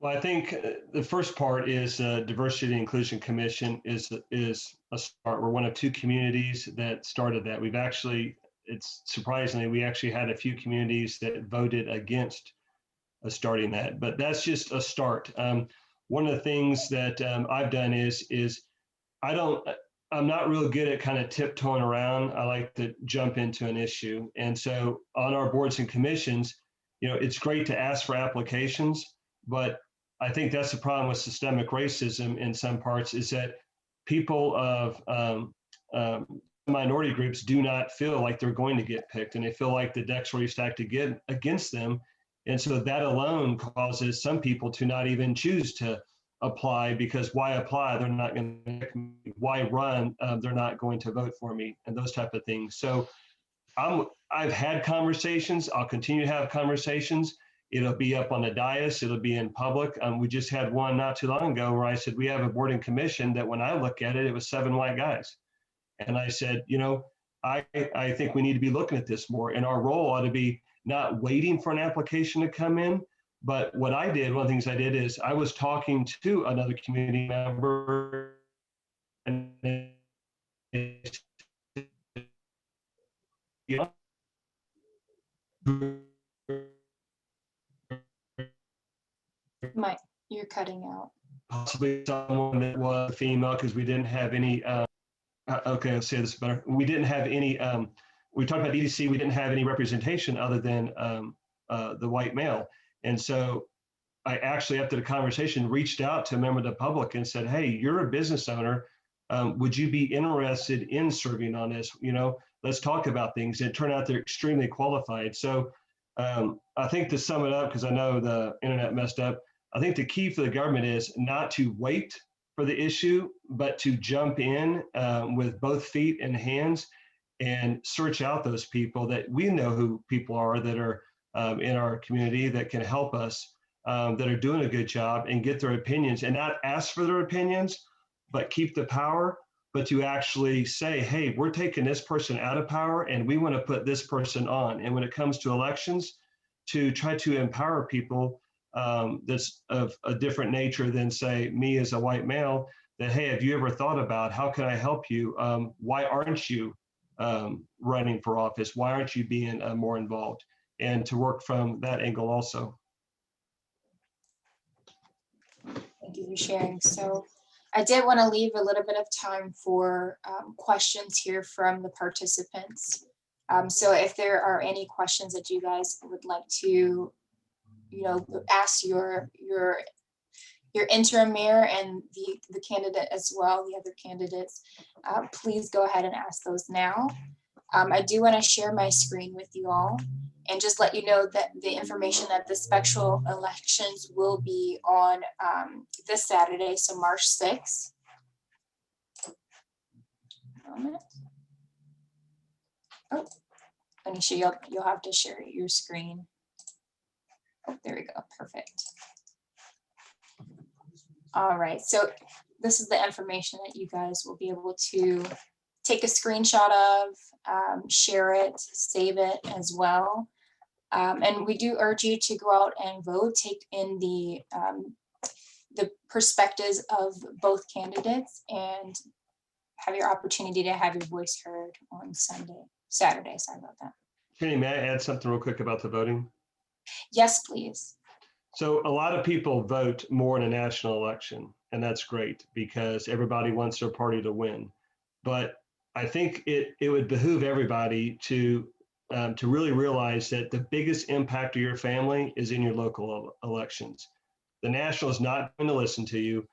Well, I think the first part is Diversity and Inclusion Commission is a start. We're one of two communities that started that. We've actually, it's surprisingly, we actually had a few communities that voted against starting that, but that's just a start. One of the things that I've done is I'm not real good at kind of tiptoeing around. I like to jump into an issue. And so on our boards and commissions, it's great to ask for applications, but I think that's the problem with systemic racism in some parts, is that people of minority groups do not feel like they're going to get picked, and they feel like the deck's already stacked against them. And so that alone causes some people to not even choose to apply, because why apply? They're not going to pick me. Why run? They're not going to vote for me, and those type of things. So I've had conversations. I'll continue to have conversations. It'll be up on the dais. It'll be in public. We just had one not too long ago where I said, we have a board and commission that when I look at it, it was 7 white guys. And I said, I think we need to be looking at this more. And our role ought to be not waiting for an application to come in. But what I did, one of the things I did is I was talking to another community member, and Mike, you're cutting out. possibly someone that was female, because we didn't have any, okay, I'll say this better. We didn't have any, we talked about EDC, we didn't have any representation other than the white male. And so I actually, after the conversation, reached out to a member of the public and said, hey, you're a business owner. Would you be interested in serving on this? let's talk about things. And it turned out they're extremely qualified. So I think to sum it up, because I know the internet messed up, I think the key for the government is not to wait for the issue, but to jump in with both feet and hands and search out those people that we know who people are that are in our community that can help us, that are doing a good job, and get their opinions, and not ask for their opinions, but keep the power, but to actually say, hey, we're taking this person out of power and we want to put this person on. And when it comes to elections, to try to empower people that's of a different nature than, say, me as a white male, that, hey, have you ever thought about how can I help you? Why aren't you running for office? Why aren't you being more involved? And to work from that angle also. Thank you for sharing. So I did want to leave a little bit of time for questions here from the participants. So if there are any questions that you guys would like to, ask your interim mayor and the candidate as well, the other candidates, please go ahead and ask those now. I do want to share my screen with you all and just let you know that the information that the special elections will be on this Saturday, so March 6th. Oh, Onnesha, you'll have to share your screen. Oh, there we go, perfect. All right, so this is the information that you guys will be able to take a screenshot of, share it, save it as well. And we do urge you to go out and vote, take in the perspectives of both candidates, and have your opportunity to have your voice heard on Saturday, sorry about that. Chaney, may I add something real quick about the voting? Yes, please. So a lot of people vote more in a national election, and that's great because everybody wants their party to win. But I think it would behoove everybody to really realize that the biggest impact of your family is in your local elections. The national is not going to listen to you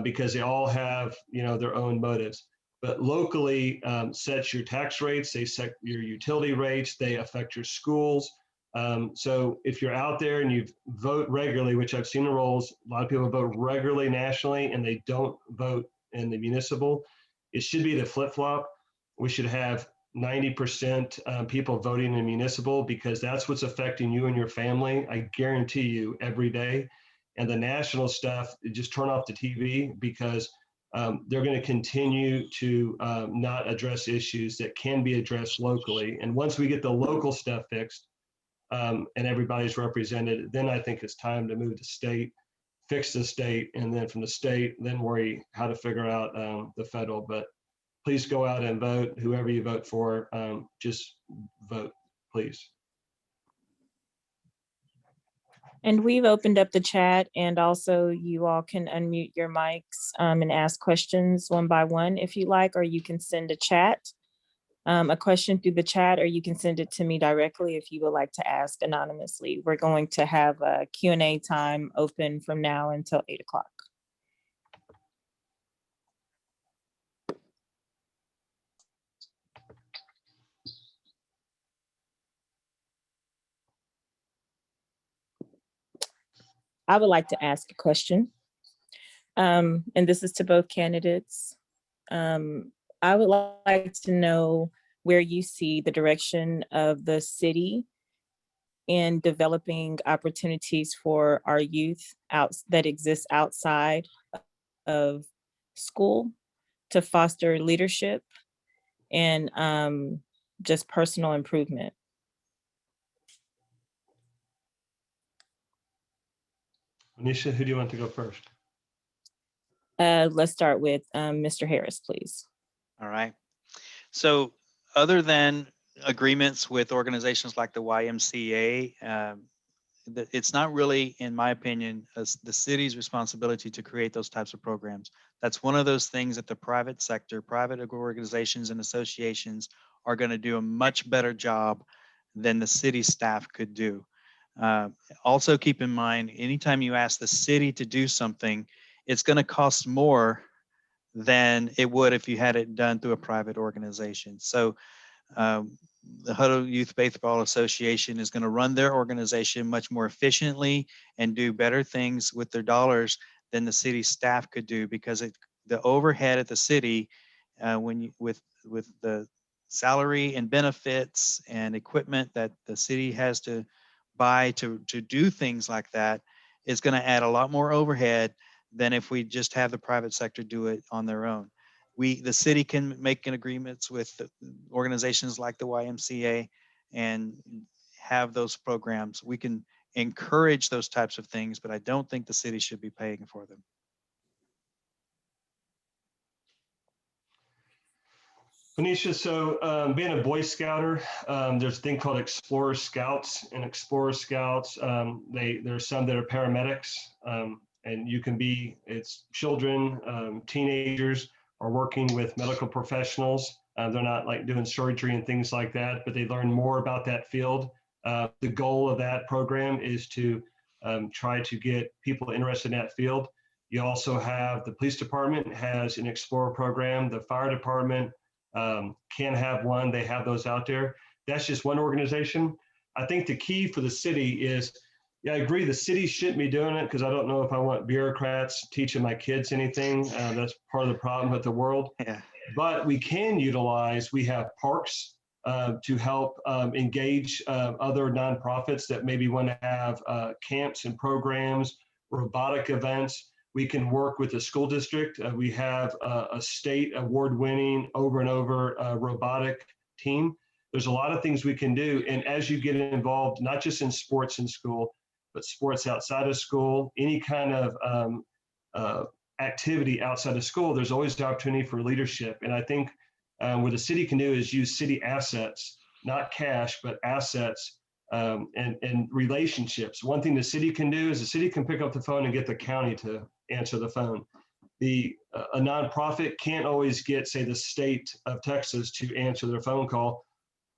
because they all have, their own motives. But locally sets your tax rates, they set your utility rates, they affect your schools. So if you're out there and you vote regularly, which I've seen the rolls, a lot of people vote regularly nationally and they don't vote in the municipal. It should be the flip-flop. We should have 90% people voting in municipal because that's what's affecting you and your family. I guarantee you every day. And the national stuff, just turn off the TV because they're going to continue to not address issues that can be addressed locally. And once we get the local stuff fixed and everybody's represented, then I think it's time to move to state, fix the state, and then from the state, then worry how to figure out the federal. But please go out and vote. Whoever you vote for, just vote, please. And we've opened up the chat, and also you all can unmute your mics and ask questions one by one if you like, or you can send a question through the chat, or you can send it to me directly if you would like to ask anonymously. We're going to have a Q&A time open from now until 8 o'clock. I would like to ask a question, and this is to both candidates. I would like to know where you see the direction of the city in developing opportunities for our youth that exist outside of school to foster leadership and just personal improvement. Onnesha, who do you want to go first? Let's start with Mr. Harris, please. All right. So other than agreements with organizations like the YMCA, it's not really, in my opinion, the city's responsibility to create those types of programs. That's one of those things that the private sector, private organizations and associations are going to do a much better job than the city staff could do. Also keep in mind, anytime you ask the city to do something, it's going to cost more than it would if you had it done through a private organization. So the Hutto Youth Baseball Association is going to run their organization much more efficiently and do better things with their dollars than the city staff could do, because the overhead at the city, with the salary and benefits and equipment that the city has to buy to do things like that, is going to add a lot more overhead than if we just have the private sector do it on their own. The city can make agreements with organizations like the YMCA and have those programs. We can encourage those types of things, but I don't think the city should be paying for them. Onnesha, so being a Boy Scouter, there's a thing called Explorer Scouts, and Explorer Scouts, there's some that are paramedics, and it's children, teenagers are working with medical professionals. They're not like doing surgery and things like that, but they learn more about that field. The goal of that program is to try to get people interested in that field. You also have the police department has an Explorer program, the fire department can have one. They have those out there. That's just one organization. I think the key for the city is, yeah, I agree, the city shouldn't be doing it, because I don't know if I want bureaucrats teaching my kids anything. That's part of the problem with the world. Yeah. But we have parks to help engage other nonprofits that maybe want to have camps and programs, robotic events. We can work with the school district. We have a state award-winning over and over robotic team. There's a lot of things we can do. And as you get involved, not just in sports in school, but sports outside of school, any kind of activity outside of school, there's always the opportunity for leadership. And I think what the city can do is use city assets, not cash, but assets and relationships. One thing the city can do is the city can pick up the phone and get the county to answer the phone. A nonprofit can't always get, say, the state of Texas to answer their phone call,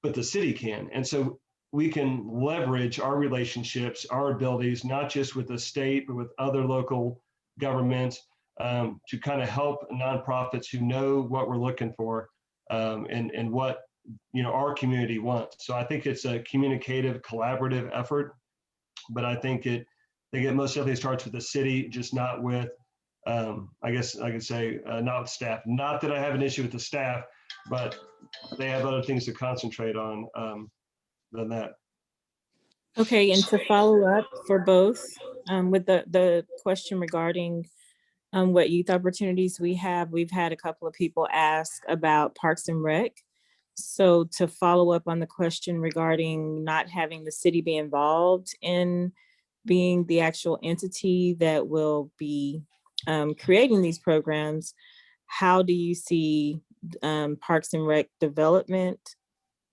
but the city can. And so we can leverage our relationships, our abilities, not just with the state, but with other local governments to kind of help nonprofits who know what we're looking for and what our community wants. So I think it's a communicative, collaborative effort, but I think it most definitely starts with the city, just not with, I guess I could say, not with staff. Not that I have an issue with the staff, but they have other things to concentrate on than that. Okay, and to follow up for both with the question regarding what youth opportunities we have, we've had a couple of people ask about Parks and Rec. So to follow up on the question regarding not having the city be involved in being the actual entity that will be creating these programs, how do you see Parks and Rec development?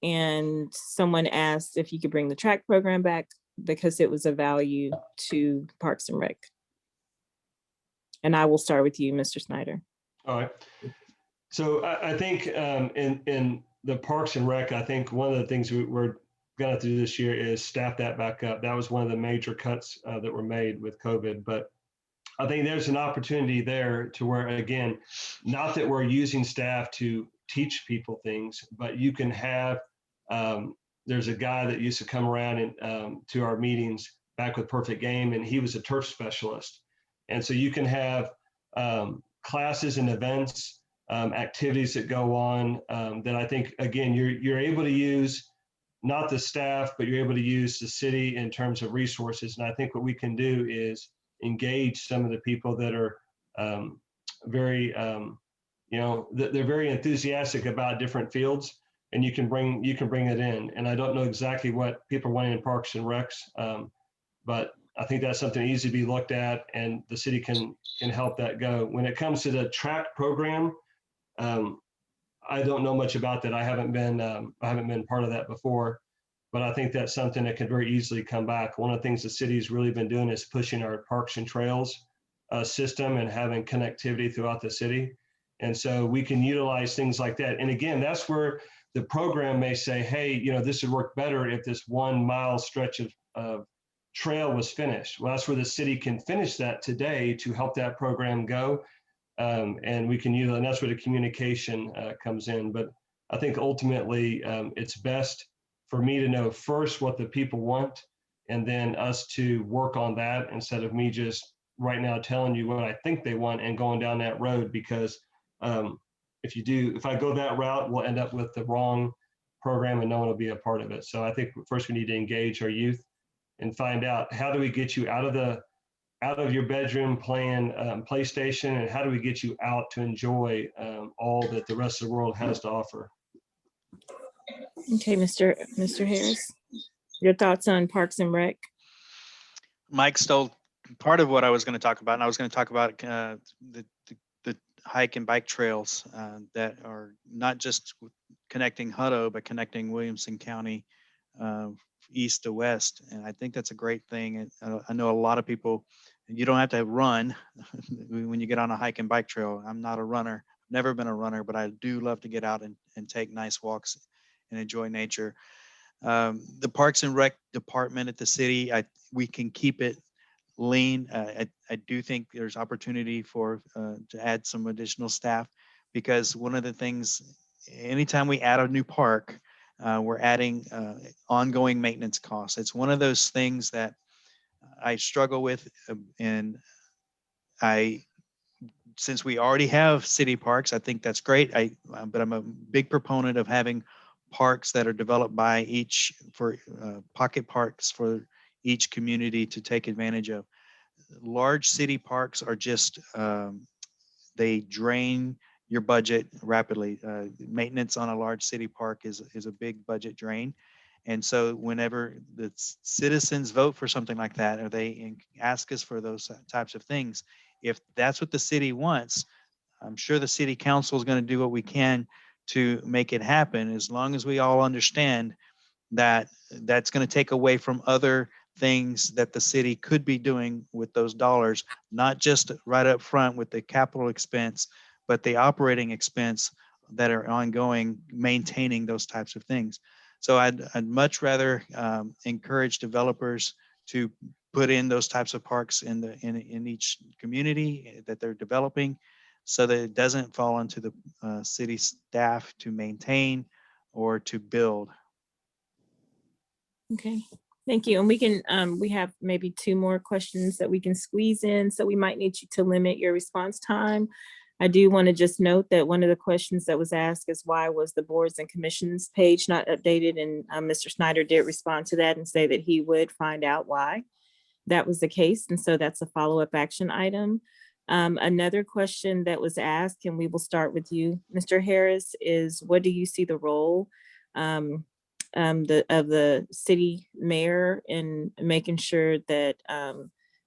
And someone asked if you could bring the track program back because it was a value to Parks and Rec. And I will start with you, Mr. Snyder. All right. So I think in the Parks and Rec, I think one of the things we're going to do this year is staff that back up. That was one of the major cuts that were made with COVID. But I think there's an opportunity there to where, again, not that we're using staff to teach people things, but you can have, there's a guy that used to come around and to our meetings back with Perfect Game, and he was a turf specialist. And so you can have classes and events, activities that go on that I think, again, you're able to use not the staff, but you're able to use the city in terms of resources. And I think what we can do is engage some of the people that are very, they're very enthusiastic about different fields, and you can bring it in. And I don't know exactly what people are wanting in Parks and Recs, but I think that's something easy to be looked at, and the city can help that go. When it comes to the track program, I don't know much about that. I haven't been part of that before, but I think that's something that could very easily come back. One of the things the city's really been doing is pushing our parks and trails system and having connectivity throughout the city. And so we can utilize things like that. And again, that's where the program may say, hey, this would work better if this 1 mile stretch of trail was finished. Well, that's where the city can finish that today to help that program go. And we can use, and that's where the communication comes in. But I think ultimately it's best for me to know first what the people want, and then us to work on that instead of me just right now telling you what I think they want and going down that road. Because if I go that route, we'll end up with the wrong program and no one will be a part of it. So I think first we need to engage our youth and find out, how do we get you out of your bedroom playing PlayStation, and how do we get you out to enjoy all that the rest of the world has to offer? Okay, Mr. Harris, your thoughts on Parks and Rec? Mike stole part of what I was going to talk about, and I was going to talk about the hike and bike trails that are not just connecting Hutto, but connecting Williamson County east to west. And I think that's a great thing. And I know a lot of people, you don't have to run when you get on a hike and bike trail. I'm not a runner, never been a runner, but I do love to get out and take nice walks and enjoy nature. The Parks and Rec department at the city, we can keep it lean. I do think there's opportunity for to add some additional staff, because one of the things, anytime we add a new park, we're adding ongoing maintenance costs. It's one of those things that I struggle with, and since we already have city parks, I think that's great. But I'm a big proponent of having parks that are developed by pocket parks for each community to take advantage of. Large city parks are just, they drain your budget rapidly. Maintenance on a large city park is a big budget drain. And so whenever the citizens vote for something like that, or they ask us for those types of things, if that's what the city wants, I'm sure the city council is going to do what we can to make it happen, as long as we all understand that that's going to take away from other things that the city could be doing with those dollars, not just right up front with the capital expense, but the operating expense that are ongoing, maintaining those types of things. So I'd much rather encourage developers to put in those types of parks in each community that they're developing, so that it doesn't fall into the city staff to maintain or to build. Okay, thank you. And we have maybe 2 more questions that we can squeeze in, so we might need you to limit your response time. I do want to just note that one of the questions that was asked is, why was the boards and commissions page not updated? And Mr. Snyder did respond to that and say that he would find out why that was the case. And so that's a follow-up action item. Another question that was asked, and we will start with you, Mr. Harris, is what do you see the role of the city mayor in making sure that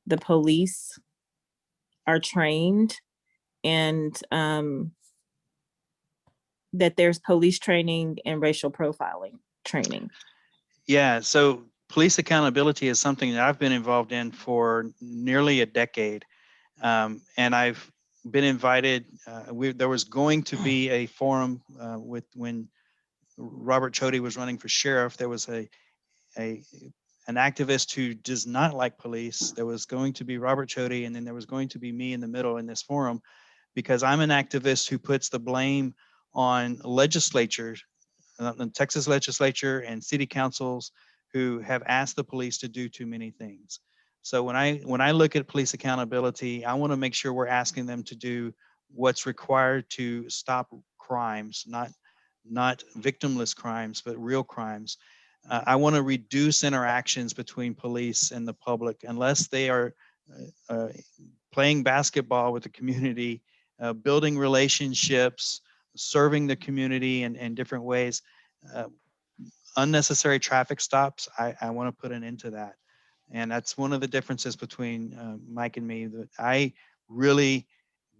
the police are trained, and that there's police training and racial profiling training? Yeah, so police accountability is something that I've been involved in for nearly a decade. And I've been invited, there was going to be a forum when Robert Chaney was running for sheriff. There was an activist who does not like police. There was going to be Robert Chaney, and then there was going to be me in the middle in this forum, because I'm an activist who puts the blame on legislatures, the Texas legislature and city councils, who have asked the police to do too many things. So when I look at police accountability, I want to make sure we're asking them to do what's required to stop crimes, not victimless crimes, but real crimes. I want to reduce interactions between police and the public, unless they are playing basketball with the community, building relationships, serving the community in different ways. Unnecessary traffic stops, I want to put an end to that. And that's one of the differences between Mike and me, that I really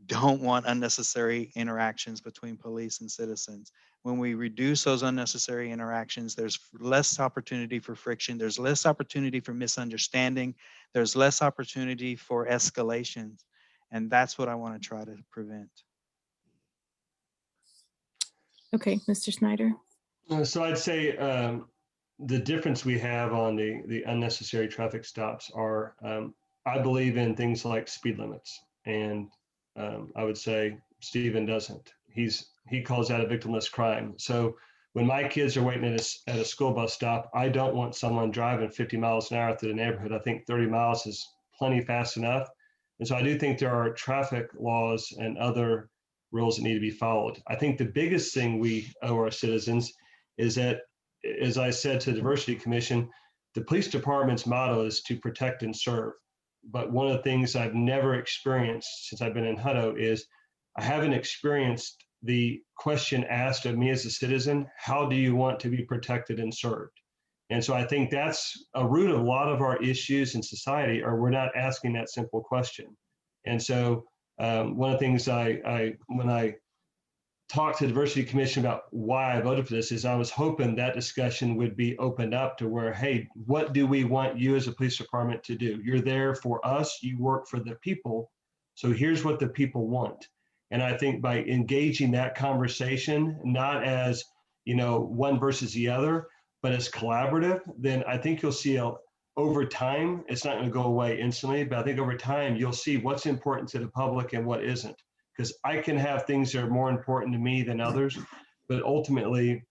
don't want unnecessary interactions between police and citizens. When we reduce those unnecessary interactions, there's less opportunity for friction. There's less opportunity for misunderstanding. There's less opportunity for escalations. And that's what I want to try to prevent. Okay, Mr. Snyder. So I'd say the difference we have on the unnecessary traffic stops are, I believe in things like speed limits, and I would say Stephen doesn't. He's he calls that a victimless crime. So when my kids are waiting at a school bus stop, I don't want someone driving 50 miles an hour through the neighborhood. I think 30 miles is plenty fast enough. And so I do think there are traffic laws and other rules that need to be followed. I think the biggest thing we owe our citizens is that, as I said to the Diversity Commission, the police department's motto is to protect and serve. But one of the things I've never experienced since I've been in Hutto is I haven't experienced the question asked of me as a citizen, how do you want to be protected and served? And so I think that's a root of a lot of our issues in society, or we're not asking that simple question. And so one of the things when I talked to the Diversity Commission about why I voted for this is I was hoping that discussion would be opened up to where, hey, what do we want you as a police department to do? You're there for us, you work for the people. So here's what the people want. And I think by engaging that conversation, not as, one versus the other, but as collaborative, then I think you'll see over time, it's not going to go away instantly, but I think over time, you'll see what's important to the public and what isn't. Because I can have things that are more important to me than others, but ultimately,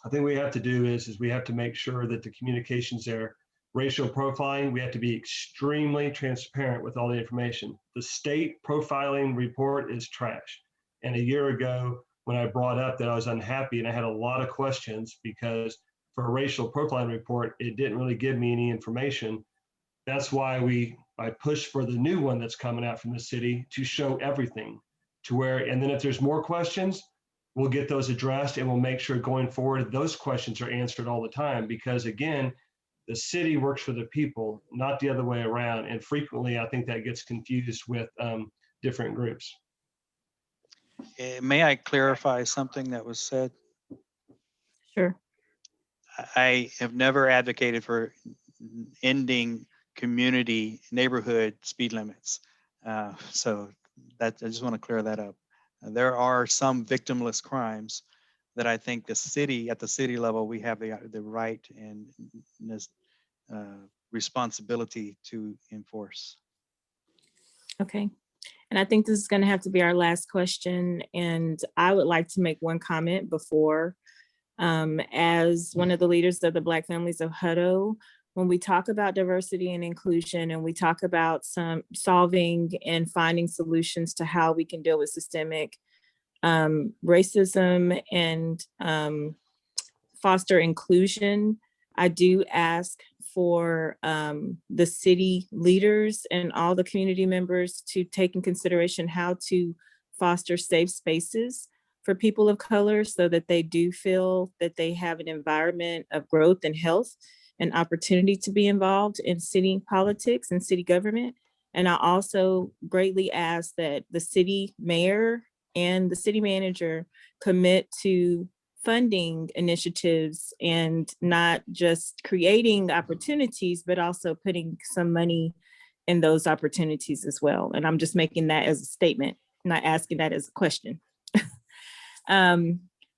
I think what we have to do is we have to make sure that the communications there, racial profiling, we have to be extremely transparent with all the information. The state profiling report is trash. And a year ago, when I brought up that I was unhappy and I had a lot of questions because for a racial profiling report, it didn't really give me any information. That's why I pushed for the new one that's coming out from the city to show everything to where, and then if there's more questions, we'll get those addressed and we'll make sure going forward, those questions are answered all the time. Because again, the city works for the people, not the other way around. And frequently, I think that gets confused with different groups. May I clarify something that was said? Sure. I have never advocated for ending community neighborhood speed limits. So that I just want to clear that up. There are some victimless crimes that I think at the city level, we have the right and responsibility to enforce. Okay. And I think this is going to have to be our last question. And I would like to make one comment before, as one of the leaders of the Black Families of Hutto, when we talk about diversity and inclusion and we talk about some solving and finding solutions to how we can deal with systemic racism and foster inclusion, I do ask for the city leaders and all the community members to take in consideration how to foster safe spaces for people of color so that they do feel that they have an environment of growth and health and opportunity to be involved in city politics and city government. And I also greatly ask that the city mayor and the city manager commit to funding initiatives and not just creating opportunities, but also putting some money in those opportunities as well. And I'm just making that as a statement, not asking that as a question.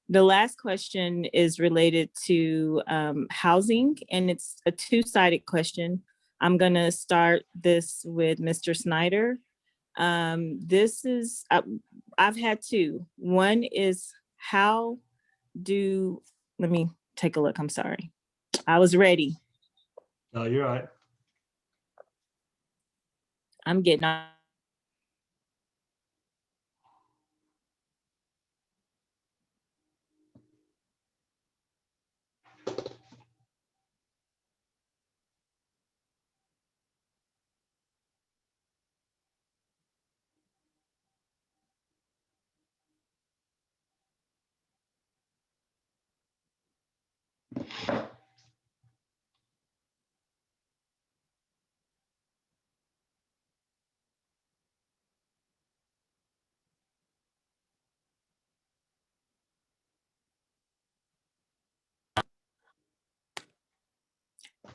The last question is related to housing, and it's a two-sided question. I'm gonna start this with Mr. Snyder. This is, I've had two. One is let me take a look, I'm sorry. I was ready. No, you're all right. I'm getting on.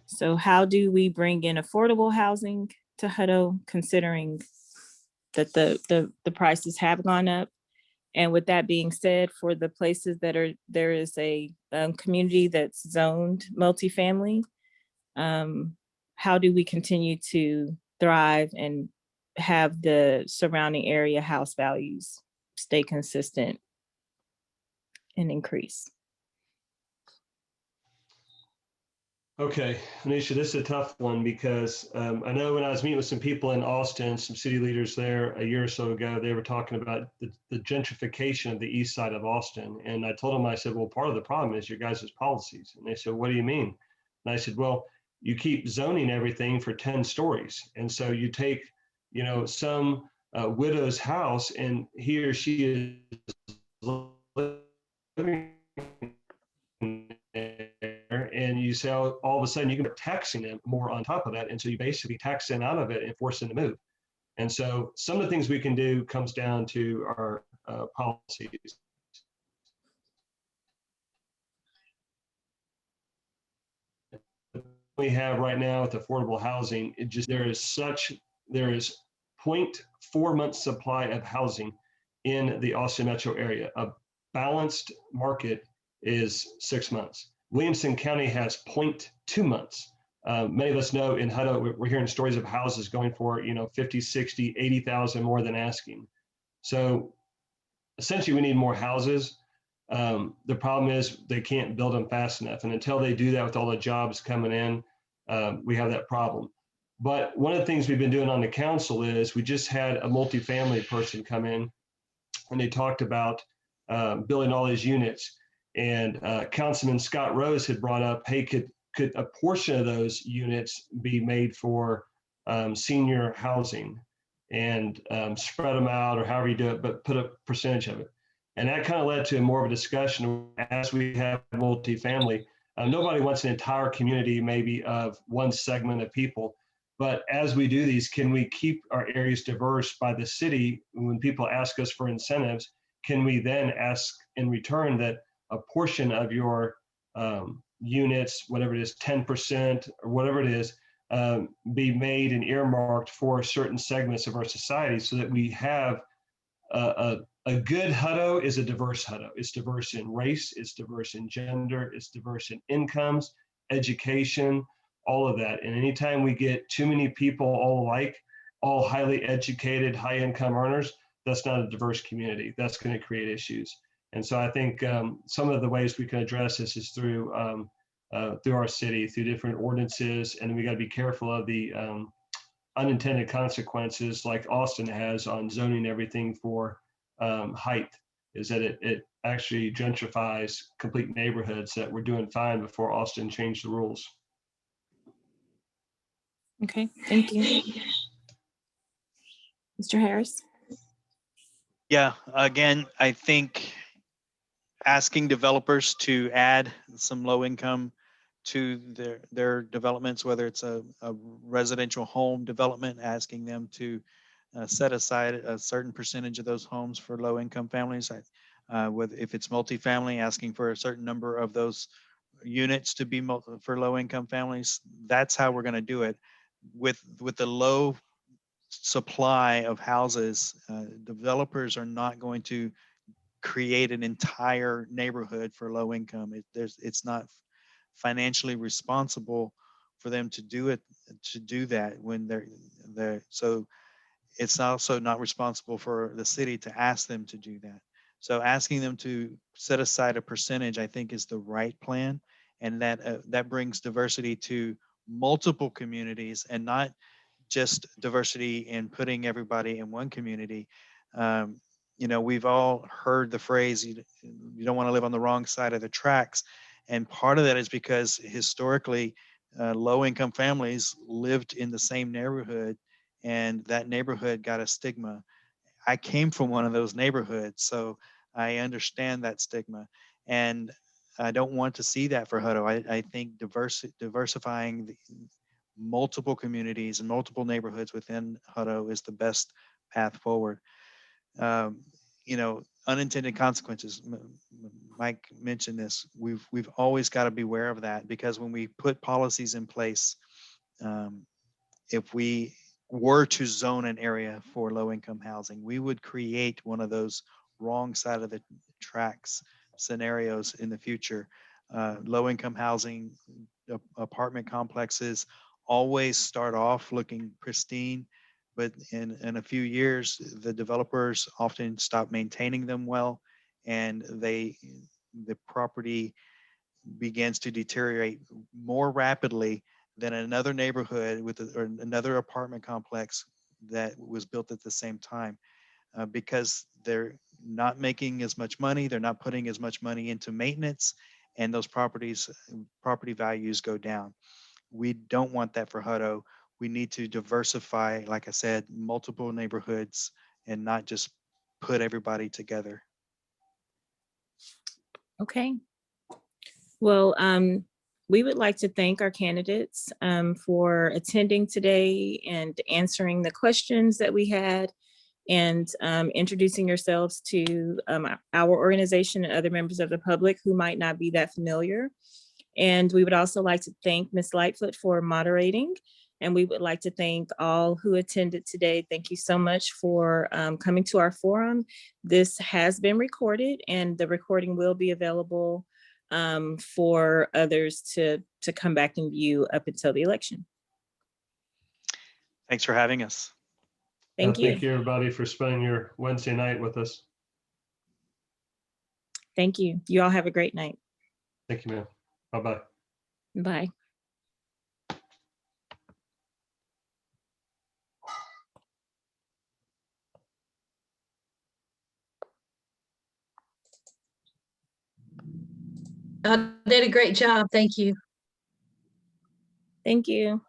So how do we bring in affordable housing to Hutto, considering that the prices have gone up? And with that being said, for the places there is a community that's zoned multifamily, how do we continue to thrive and have the surrounding area house values stay consistent? an increase? Okay, Onnesha, this is a tough one because I know when I was meeting with some people in Austin, some city leaders there a year or so ago, they were talking about the gentrification of the east side of Austin. And I told them, I said, well, part of the problem is your guys' policies. And they said, what do you mean? And I said, well, you keep zoning everything for 10 stories. And so you take, some widow's house and he or she is living there, and you say all of a sudden you can be taxing them more on top of that, and so you basically tax them out of it and force them to move. And so some of the things we can do comes down to our policies. We have right now with affordable housing, there is 0.4 months supply of housing in the Austin metro area. A balanced market is 6 months. Williamson County has 0.2 months. Many of us know in Hutto, we're hearing stories of houses going for 50, 60, 80,000 more than asking. So essentially we need more houses. The problem is they can't build them fast enough. And until they do that with all the jobs coming in, we have that problem. But one of the things we've been doing on the council is we just had a multifamily person come in and they talked about building all these units. And Councilman Scott Rose had brought up, hey, could a portion of those units be made for senior housing and spread them out or however you do it, but put a percentage of it. And that kind of led to more of a discussion as we have multifamily. Nobody wants an entire community maybe of one segment of people. But as we do these, can we keep our areas diverse by the city? When people ask us for incentives, can we then ask in return that a portion of your units, whatever it is, 10% or whatever it is, be made and earmarked for certain segments of our society so that we have a good Hutto is a diverse Hutto. It's diverse in race, it's diverse in gender, it's diverse in incomes, education, all of that. And anytime we get too many people all alike, all highly educated, high income earners, that's not a diverse community. That's going to create issues. And so I think some of the ways we can address this is through our city, through different ordinances, and we got to be careful of the unintended consequences like Austin has on zoning everything for height, is that it actually gentrifies complete neighborhoods that were doing fine before Austin changed the rules. Okay, thank you. Mr. Harris? Yeah, again, I think asking developers to add some low income to their developments, whether it's a residential home development, asking them to set aside a certain percentage of those homes for low income families. If it's multifamily, asking for a certain number of those units to be for low income families. That's how we're going to do it. With the low supply of houses, developers are not going to create an entire neighborhood for low income. It's not financially responsible for them to do that when they're so it's also not responsible for the city to ask them to do that. So asking them to set aside a percentage, I think, is the right plan, and that brings diversity to multiple communities and not just diversity in putting everybody in one community. We've all heard the phrase, you don't want to live on the wrong side of the tracks. And part of that is because historically, low income families lived in the same neighborhood, and that neighborhood got a stigma. I came from one of those neighborhoods, so I understand that stigma. And I don't want to see that for Hutto. I think diversifying the multiple communities and multiple neighborhoods within Hutto is the best path forward. Unintended consequences. Mike mentioned this. We've always got to be aware of that, because when we put policies in place, if we were to zone an area for low income housing, we would create one of those wrong side of the tracks scenarios in the future. Low income housing, apartment complexes always start off looking pristine, but in a few years, the developers often stop maintaining them well, and they the property begins to deteriorate more rapidly than another neighborhood with or another apartment complex that was built at the same time, because they're not making as much money, they're not putting as much money into maintenance, and those property values go down. We don't want that for Hutto. We need to diversify, like I said, multiple neighborhoods and not just put everybody together. Okay. Well, we would like to thank our candidates for attending today and answering the questions that we had, and introducing yourselves to our organization and other members of the public who might not be that familiar. And we would also like to thank Ms. Lightfoot for moderating. And we would like to thank all who attended today. Thank you so much for coming to our forum. This has been recorded, and the recording will be available for others to come back and view up until the election. Thanks for having us. Thank you. Thank you, everybody, for spending your Wednesday night with us. Thank you. You all have a great night. Thank you, ma'am. Bye-bye. Bye. Did a great job. Thank you. Thank you.